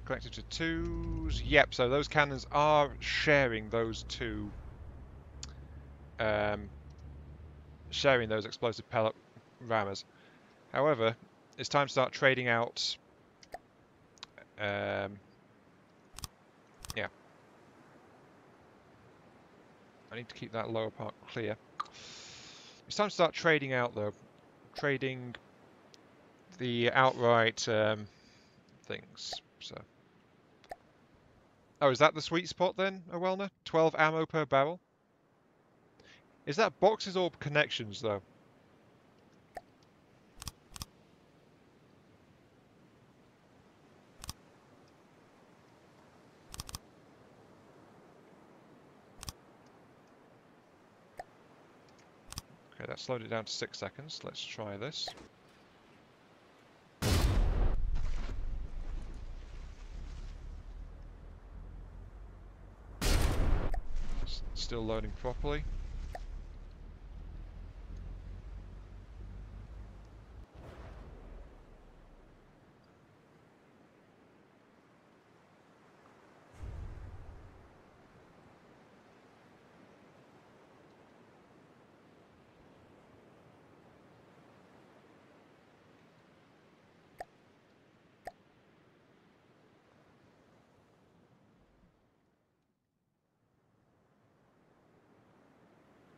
connected to twos. Yep, so those cannons are sharing those two, sharing those explosive pellet rammers. However, it's time to start trading out. Yeah. I need to keep that lower part clear. It's time to start trading out, though. Trading the outright things. So. Oh, is that the sweet spot then, Awelna? 12 ammo per barrel? Is that boxes or connections, though? That slowed it down to 6 seconds. Let's try this. Still loading properly.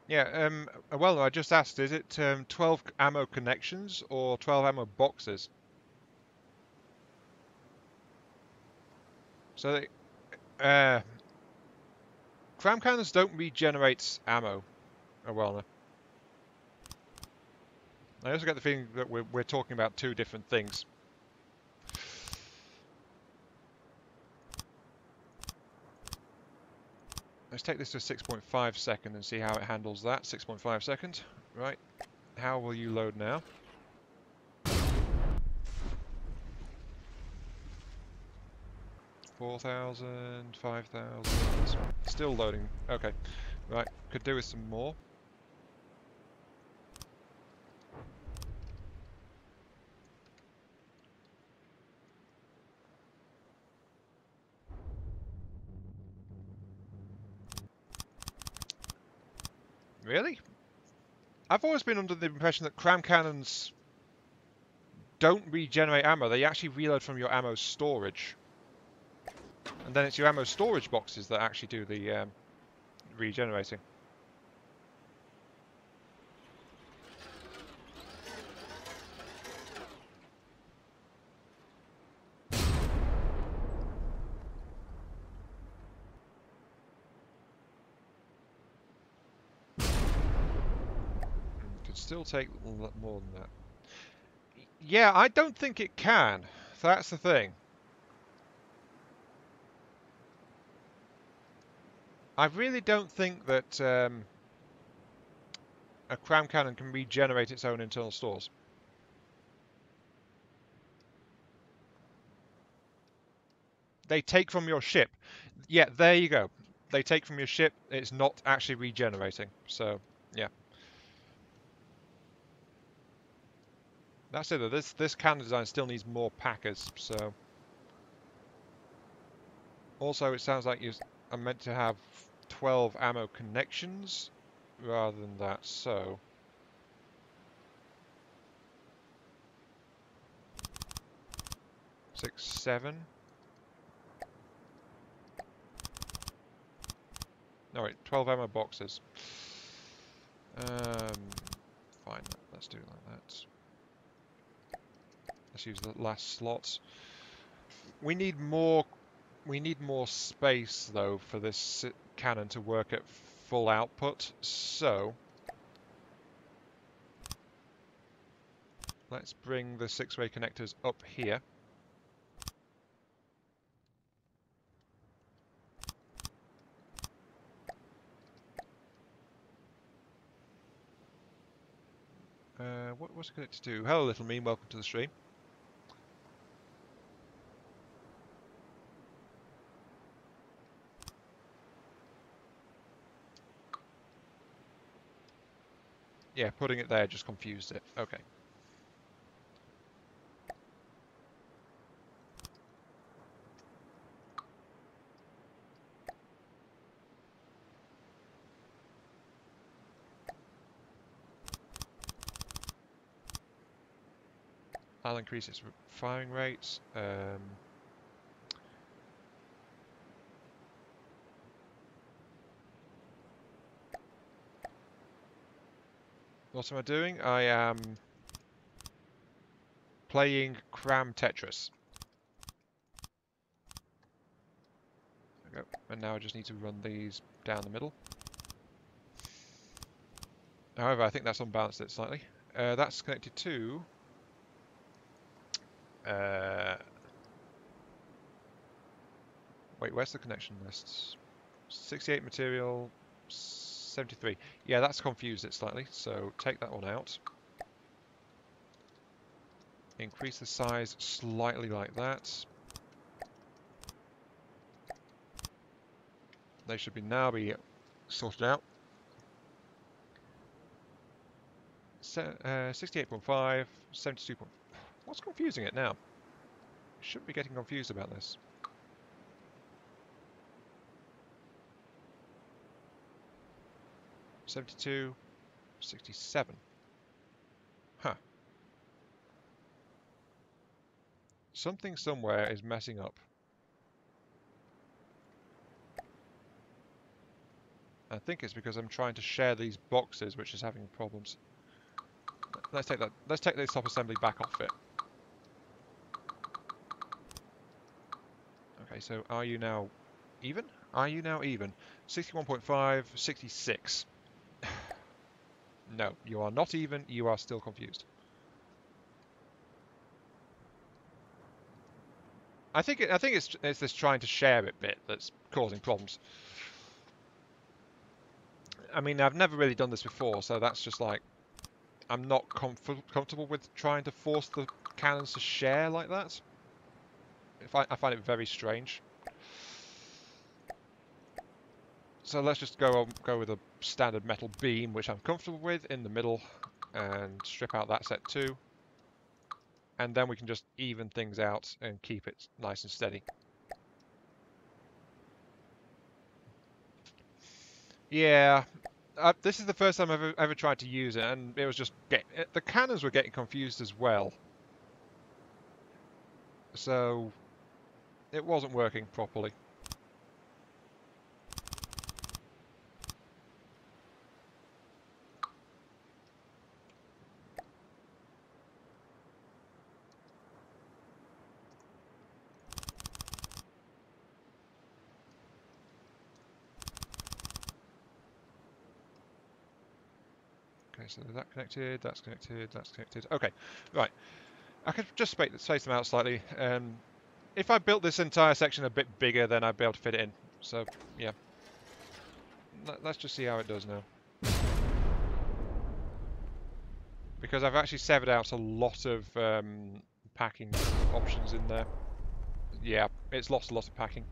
Yeah, well, I just asked, is it 12 ammo connections or 12 ammo boxes? So, cram cannons don't regenerate ammo. Oh, well, no. I also get the feeling that we're talking about two different things. Let's take this to 6.5 second and see how it handles that. 6.5 seconds. Right. How will you load now? $4,000, $5,000. Still loading. Okay. Right. Could do with some more. Really? I've always been under the impression that cram cannons don't regenerate ammo. They actually reload from your ammo storage. And then it's your ammo storage boxes that actually do the regenerating. Could still take more than that. Yeah, I don't think it can. That's the thing. I really don't think that a cram cannon can regenerate its own internal stores. They take from your ship. Yeah, there you go. They take from your ship. It's not actually regenerating. So, yeah. That's it though. This cannon design still needs more packers, so... Also, it sounds like I'm meant to have 12 ammo connections rather than that, so... 6, 7... No, wait, 12 ammo boxes. Fine, let's do it like that. Let's use the last slots. We need more space though for this cannon to work at full output. So let's bring the 6-way connectors up here. What's it going to do? Hello, little meme. Welcome to the stream. Yeah, putting it there just confused it. Okay. I'll increase its firing rates. What am I doing? I am playing Cram Tetris. There we go. And now I just need to run these down the middle. However, I think that's unbalanced it slightly. That's connected to... wait, where's the connection lists? 68 material, 73. Yeah, that's confused it slightly, so take that one out. Increase the size slightly like that. They should now be sorted out. 68.5, 72. What's confusing it now? Shouldn't be getting confused about this. $72, 67. Huh. Something somewhere is messing up. I think it's because I'm trying to share these boxes, which is having problems. Let's take that. Let's take this top assembly back off it. Okay, so are you now even? Are you now even? 61.5, 66. No, you are not even. You are still confused. I think it's this trying to share it bit that's causing problems. I mean, I've never really done this before, so that's just like I'm not comfortable with trying to force the cannons to share like that. I find it very strange. So let's just go with a standard metal beam, which I'm comfortable with, in the middle, and strip out that set too. And then we can just even things out and keep it nice and steady. Yeah, this is the first time I've ever tried to use it, and it was just the cannons were getting confused as well. So it wasn't working properly. Okay, so that's connected, that's connected, that's connected. Okay, right. I could just space them out slightly. If I built this entire section a bit bigger, then I'd be able to fit it in. So, yeah. Let's just see how it does now. Because I've actually severed out a lot of packing options in there. Yeah, it's lost a lot of packing.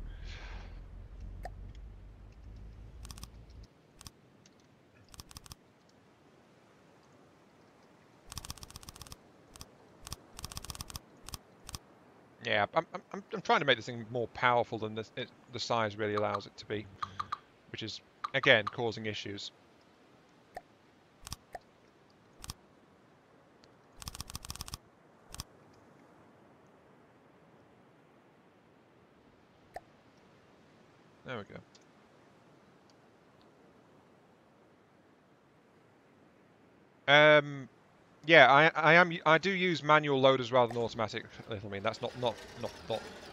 Yeah, I'm trying to make this thing more powerful than the size really allows it to be, which is again causing issues. There we go. Yeah, I do use manual loaders rather than automatic. Little mean that's not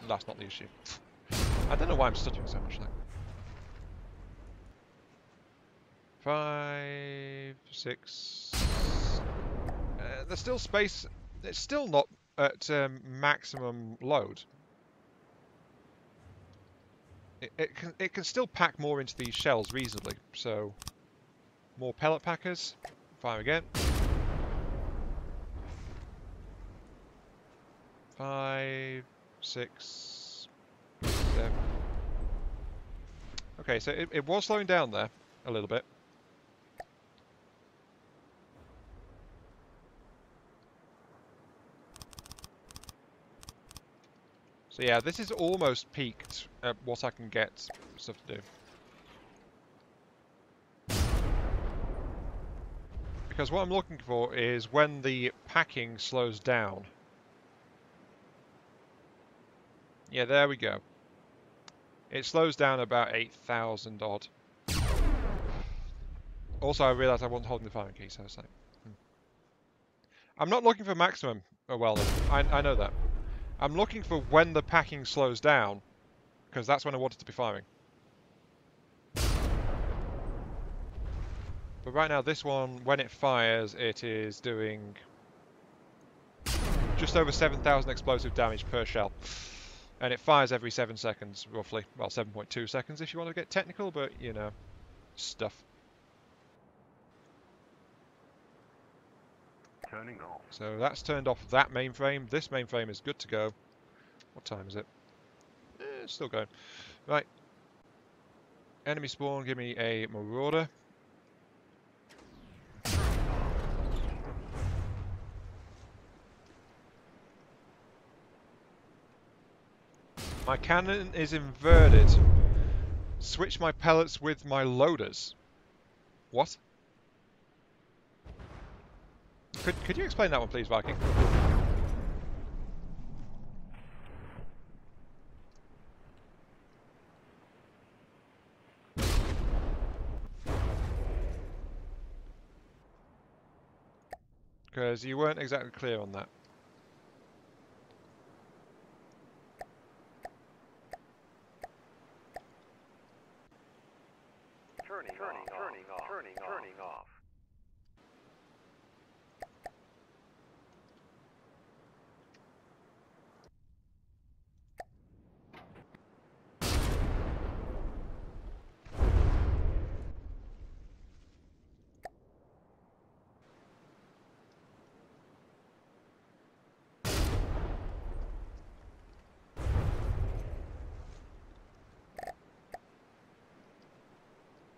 that's not the issue. I don't know why I'm stuttering so much. Like 5, 6. There's still space. It's still not at maximum load. It can still pack more into these shells reasonably. So more pellet packers. Fire again. 5, 6, 7. Okay, so it was slowing down there a little bit. So yeah, this is almost peaked at what I can get stuff to do. Because what I'm looking for is when the packing slows down. Yeah, there we go. It slows down about 8,000 odd. Also, I realised I wasn't holding the firing key, so I was like, I'm not looking for maximum. Oh well, I know that. I'm looking for when the packing slows down, because that's when I want it to be firing. But right now, this one, when it fires, it is doing just over 7,000 explosive damage per shell. And it fires every 7 seconds, roughly. Well, 7.2 seconds if you want to get technical, but, you know, stuff. Turning off. So that's turned off that mainframe. This mainframe is good to go. What time is it? It's still going. Right. Enemy spawn, give me a marauder. My cannon is inverted. Switch my pellets with my loaders. What? Could you explain that one, please, Viking? Because you weren't exactly clear on that. Turning off.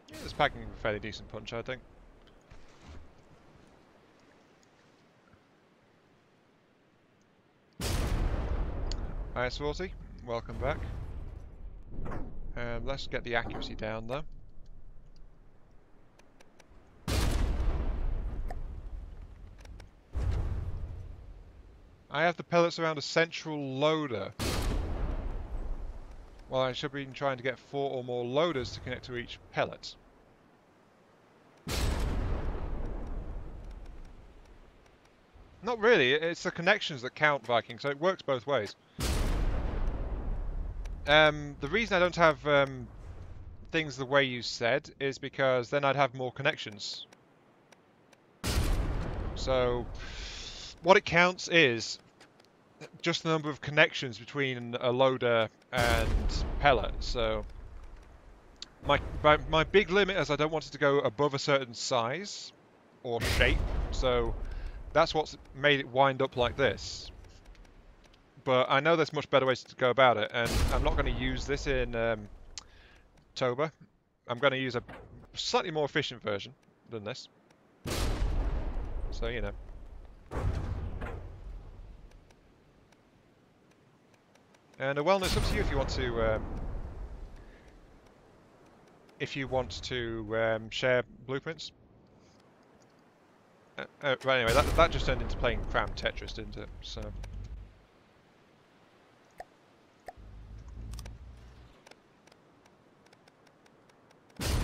Yeah, it's packing a fairly decent punch, I think. Alright, Swarty, welcome back. Let's get the accuracy down, though. I have the pellets around a central loader. Well, I should be trying to get 4 or more loaders to connect to each pellet. Not really, it's the connections that count, Viking, so it works both ways. The reason I don't have things the way you said is because then I'd have more connections. So, what it counts is just the number of connections between a loader and pellet. So, my big limit is I don't want it to go above a certain size or shape. So, that's what's made it wind up like this. But I know there's much better ways to go about it, and I'm not going to use this in Toba. I'm going to use a slightly more efficient version than this. So, you know. And well, it's up to you if you want to share blueprints. Right, anyway, that just turned into playing Cram Tetris, didn't it? So.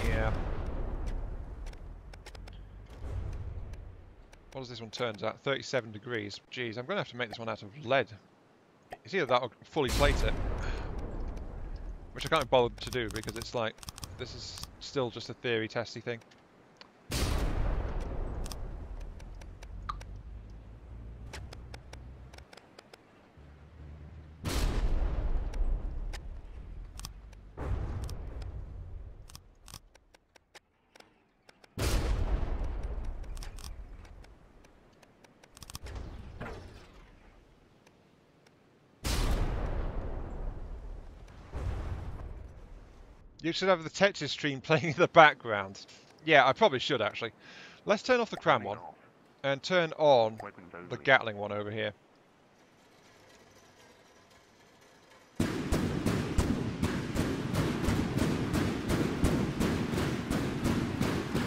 Yeah. What does this one turn at? 37 degrees. Jeez, I'm going to have to make this one out of lead. It's either that or fully plate it. Which I can't be bothered to do because it's like, this is still just a theory testy thing. You should have the Tetris stream playing in the background. Yeah, I probably should actually. Let's turn off the Cram one and turn on the Gatling one over here.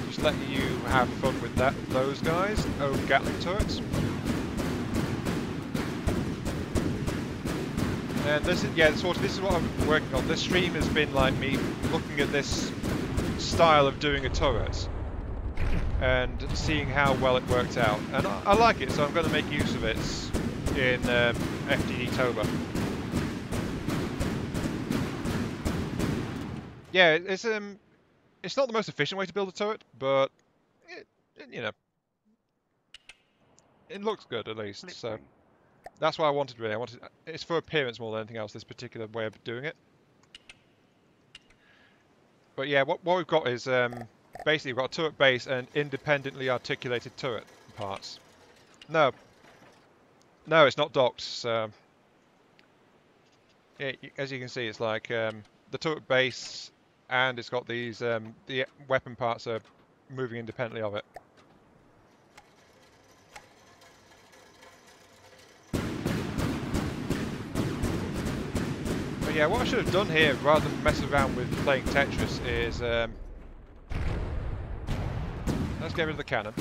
Just let you have fun with those guys. Oh, Gatling turrets. And this is, yeah, this is what I'm working on. This stream has been like me looking at this style of doing a turret and seeing how well it worked out. And I like it, so I'm going to make use of it in FTD Toba. Yeah, it's not the most efficient way to build a turret, but you know, it looks good at least. So. That's what I wanted, really. It's for appearance more than anything else, this particular way of doing it. But yeah, what we've got is basically we've got a turret base and independently articulated turret parts. No, no, it's not docked. So, yeah, as you can see, it's like the turret base, and it's got these. The weapon parts are moving independently of it. But yeah, what I should have done here, rather than mess around with playing Tetris, is let's get rid of the cannon.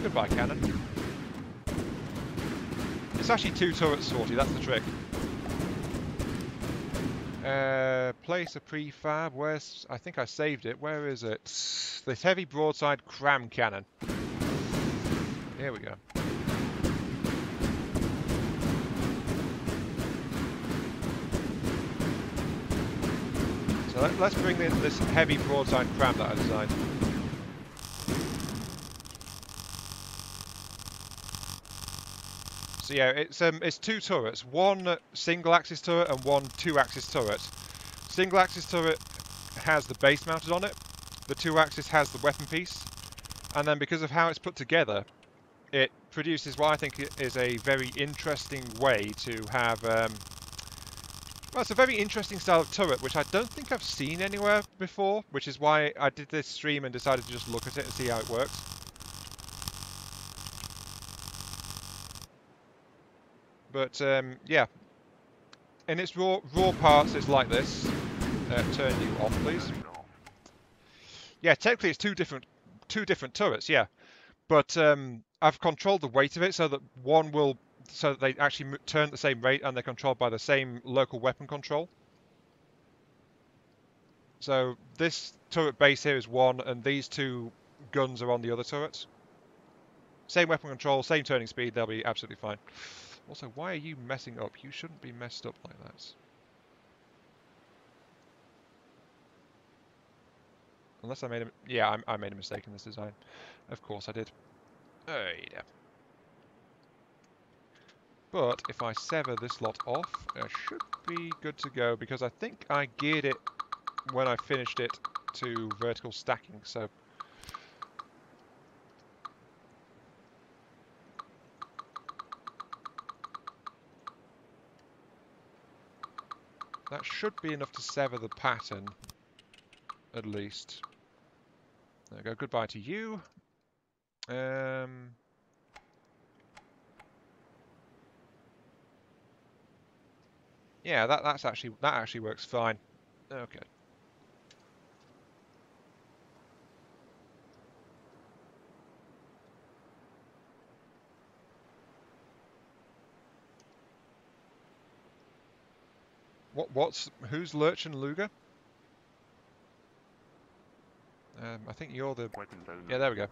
Goodbye, cannon. It's actually 2 turrets, Sorty. That's the trick. Place a prefab. Where's? I think I saved it. Where is it? This heavy broadside Cram cannon. Here we go. So let's bring in this heavy broadside Cram that I designed. So yeah, it's 2 turrets. One single-axis turret and one 2-axis turret. Single-axis turret has the base mounted on it. The 2-axis has the weapon piece. And then because of how it's put together, it produces what I think is a very interesting way to have... well, it's a very interesting style of turret, which I don't think I've seen anywhere before, which is why I did this stream and decided to just look at it and see how it works. But, yeah. In its raw parts, it's like this. Turn you off, please. Yeah, technically it's two different turrets, yeah. But I've controlled the weight of it so that so that they actually turn at the same rate and they're controlled by the same local weapon control. So this turret base here is 1, and these 2 guns are on the other turrets. Same weapon control, same turning speed, they'll be absolutely fine. Also, why are you messing up? You shouldn't be messed up like that. Unless I made a... Yeah, I made a mistake in this design. Of course I did. Oh, yeah. But if I sever this lot off, I should be good to go, because I think I geared it when I finished it to vertical stacking, so... That should be enough to sever the pattern, at least. There we go, goodbye to you. Yeah, that actually works fine. Okay. Who's Lurch and Luger? I think you're the... Yeah, there we go.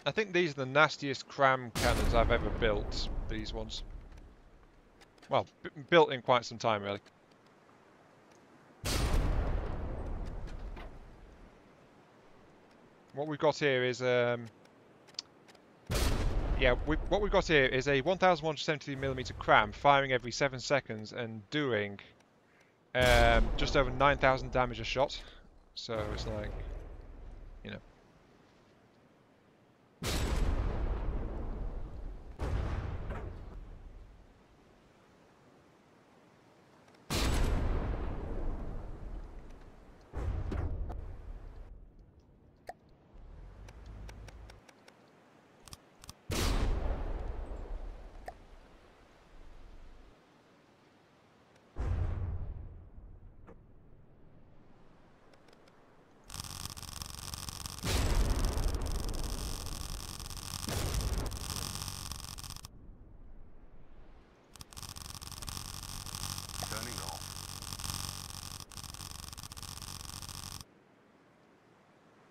I think these are the nastiest Cram cannons I've ever built, these ones. Well, built in quite some time, really. What we've got here is... what we've got here is a 1,170mm Cram firing every 7 seconds and doing just over 9,000 damage a shot. So it's like, you know.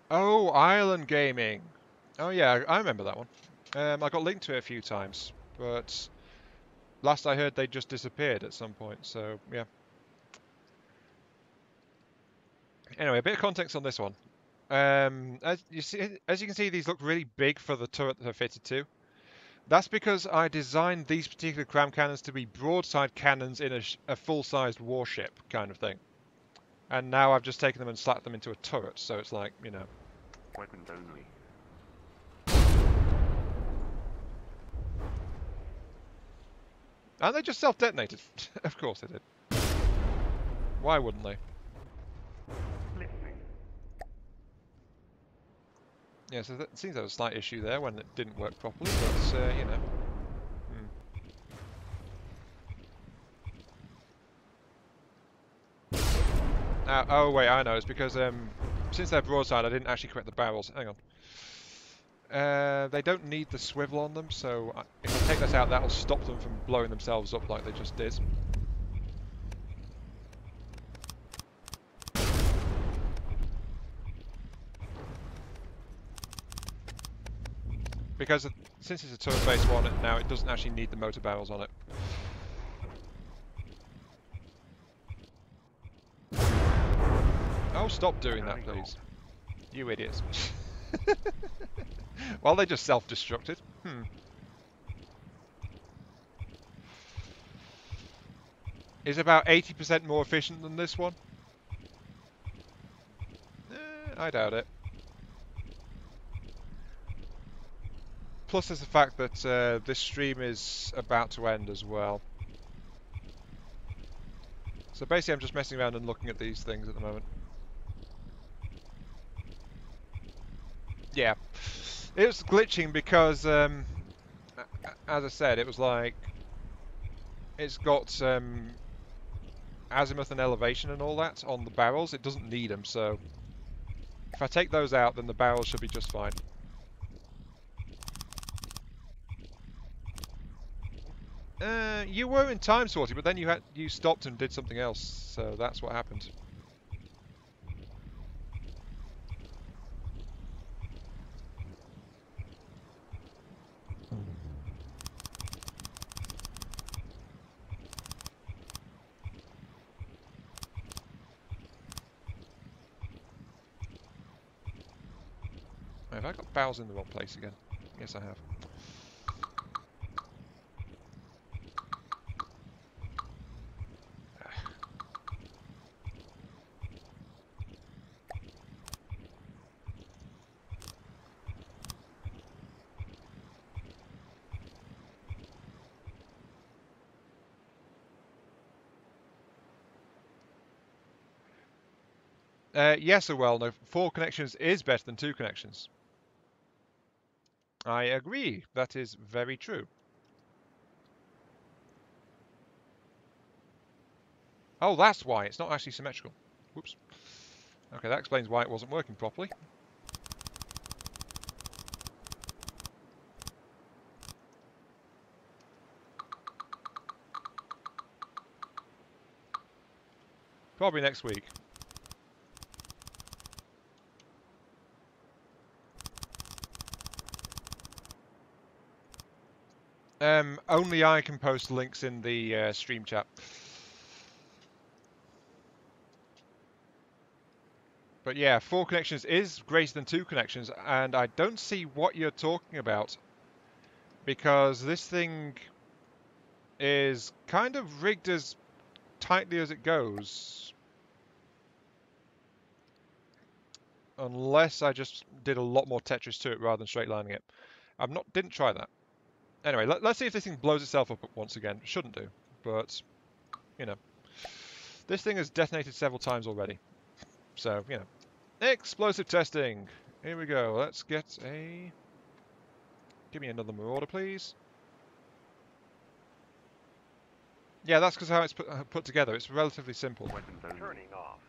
Oh, Island Gaming. Oh yeah, I remember that one. I got linked to it a few times, but last I heard they just disappeared at some point, so yeah. Anyway, a bit of context on this one. As you can see, these look really big for the turret that they're fitted to. That's because I designed these particular Cram cannons to be broadside cannons in a full-sized warship kind of thing. And now I've just taken them and slapped them into a turret, so it's like, you know. Weapons only. And they just self-detonated. Of course they did. Why wouldn't they? Listening. Yeah, so it seems there was a slight issue there when it didn't work properly, but, you know. Oh, wait, I know. It's because since they're broadside, I didn't actually correct the barrels. Hang on. They don't need the swivel on them, so if I take this out, that'll stop them from blowing themselves up like they just did. Because since it's a turret-based one now, it doesn't actually need the motor barrels on it. Oh, stop doing that, please. You idiots. Well, they just self-destructed. Is about 80% more efficient than this one? I doubt it. Plus there's the fact that this stream is about to end as well. So basically I'm just messing around and looking at these things at the moment. Yeah. It was glitching because, as I said, it was like... It's got azimuth and elevation and all that on the barrels. It doesn't need them, so... If I take those out, then the barrels should be just fine. You were in time sorting, but then you stopped and did something else, so that's what happened. Have I got barrels in the wrong place again? Yes, I have. Yes, well, no. 4 connections is better than 2 connections. I agree. That is very true. Oh, that's why. It's not actually symmetrical. Whoops. Okay, that explains why it wasn't working properly. Probably next week. Only I can post links in the stream chat. But yeah, 4 connections is greater than 2 connections, and I don't see what you're talking about. Because this thing is kind of rigged as tightly as it goes. Unless I just did a lot more Tetris to it rather than straight lining it. Didn't try that. Anyway, let's see if this thing blows itself up once again. Shouldn't do, but, you know. This thing has detonated several times already. So, you know. Explosive testing! Here we go. Let's get a... Give me another Marauder, please. Yeah, that's because how it's put together. It's relatively simple. Turning off.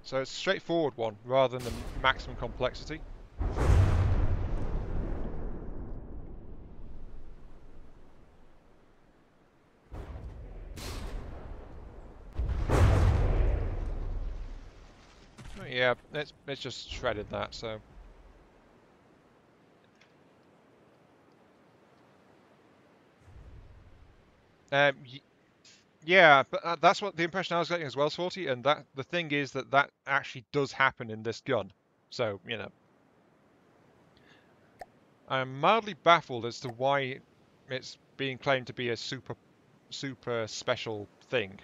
So it's a straightforward one, rather than the maximum complexity. Yeah, it's just shredded that, so... Yeah, but that's what the impression I was getting as well, Sorty, and that the thing is that actually does happen in this gun. So, you know. I'm mildly baffled as to why it's being claimed to be a super super special thing.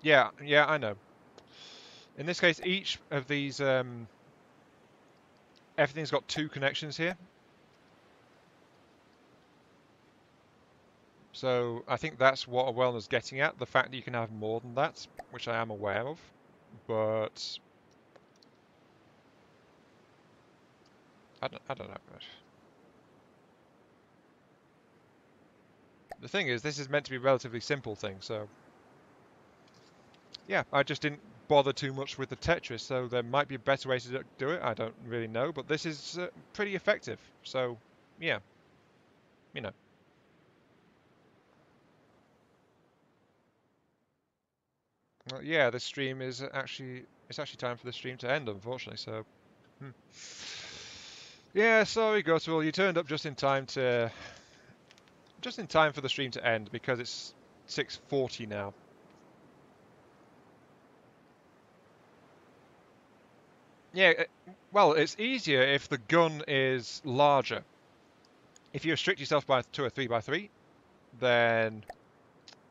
Yeah, yeah, I know. In this case, each of these, everything's got 2 connections here. So I think that's what a Wellner's getting at, the fact that you can have more than that, which I am aware of. But I don't know. The thing is, this is meant to be a relatively simple thing, so yeah, I just didn't bother too much with the Tetris, so there might be a better way to do it, I don't really know, but this is pretty effective, so yeah, you know. Well, yeah, this stream is it's actually time for the stream to end, unfortunately, so hmm. Yeah, sorry, Gutwell, you turned up just in time for the stream to end because it's 6:40 now. Yeah, well, it's easier if the gun is larger. If you restrict yourself to a 3x3, then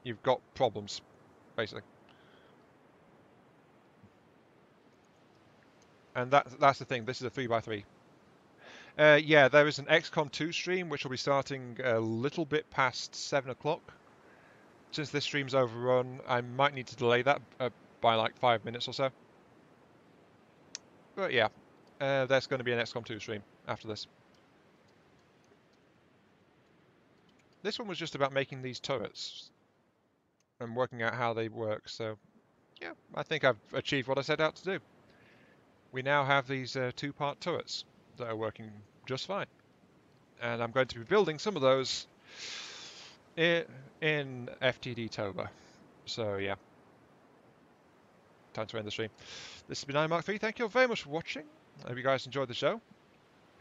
you've got problems, basically. And that's the thing. This is a 3x3. Yeah, there is an XCOM 2 stream which will be starting a little bit past 7 o'clock. Since this stream's overrun, I might need to delay that by like 5 minutes or so. But yeah, there's going to be an XCOM 2 stream after this. This one was just about making these turrets and working out how they work, so yeah, I think I've achieved what I set out to do. We now have these 2-part turrets that are working just fine. And I'm going to be building some of those in FTD Tober. So yeah, time to end the stream. This has been iMark3. Thank you very much for watching. I hope you guys enjoyed the show.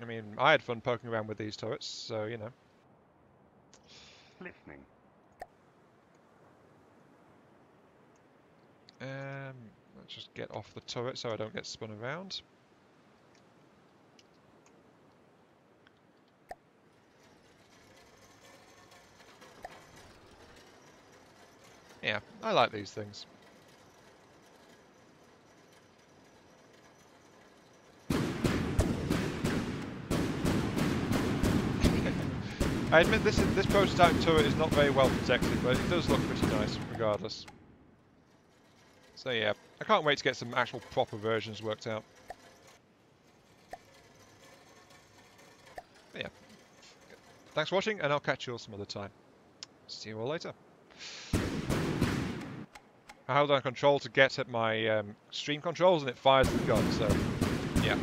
I mean, I had fun poking around with these turrets, so you know. Listening. Let's just get off the turret so I don't get spun around. Yeah, I like these things. I admit this prototype turret is not very well protected, but it does look pretty nice regardless. So yeah, I can't wait to get some actual proper versions worked out. But yeah, thanks for watching, and I'll catch you all some other time. See you all later. I held down control to get at my stream controls, and it fires the gun, so yeah.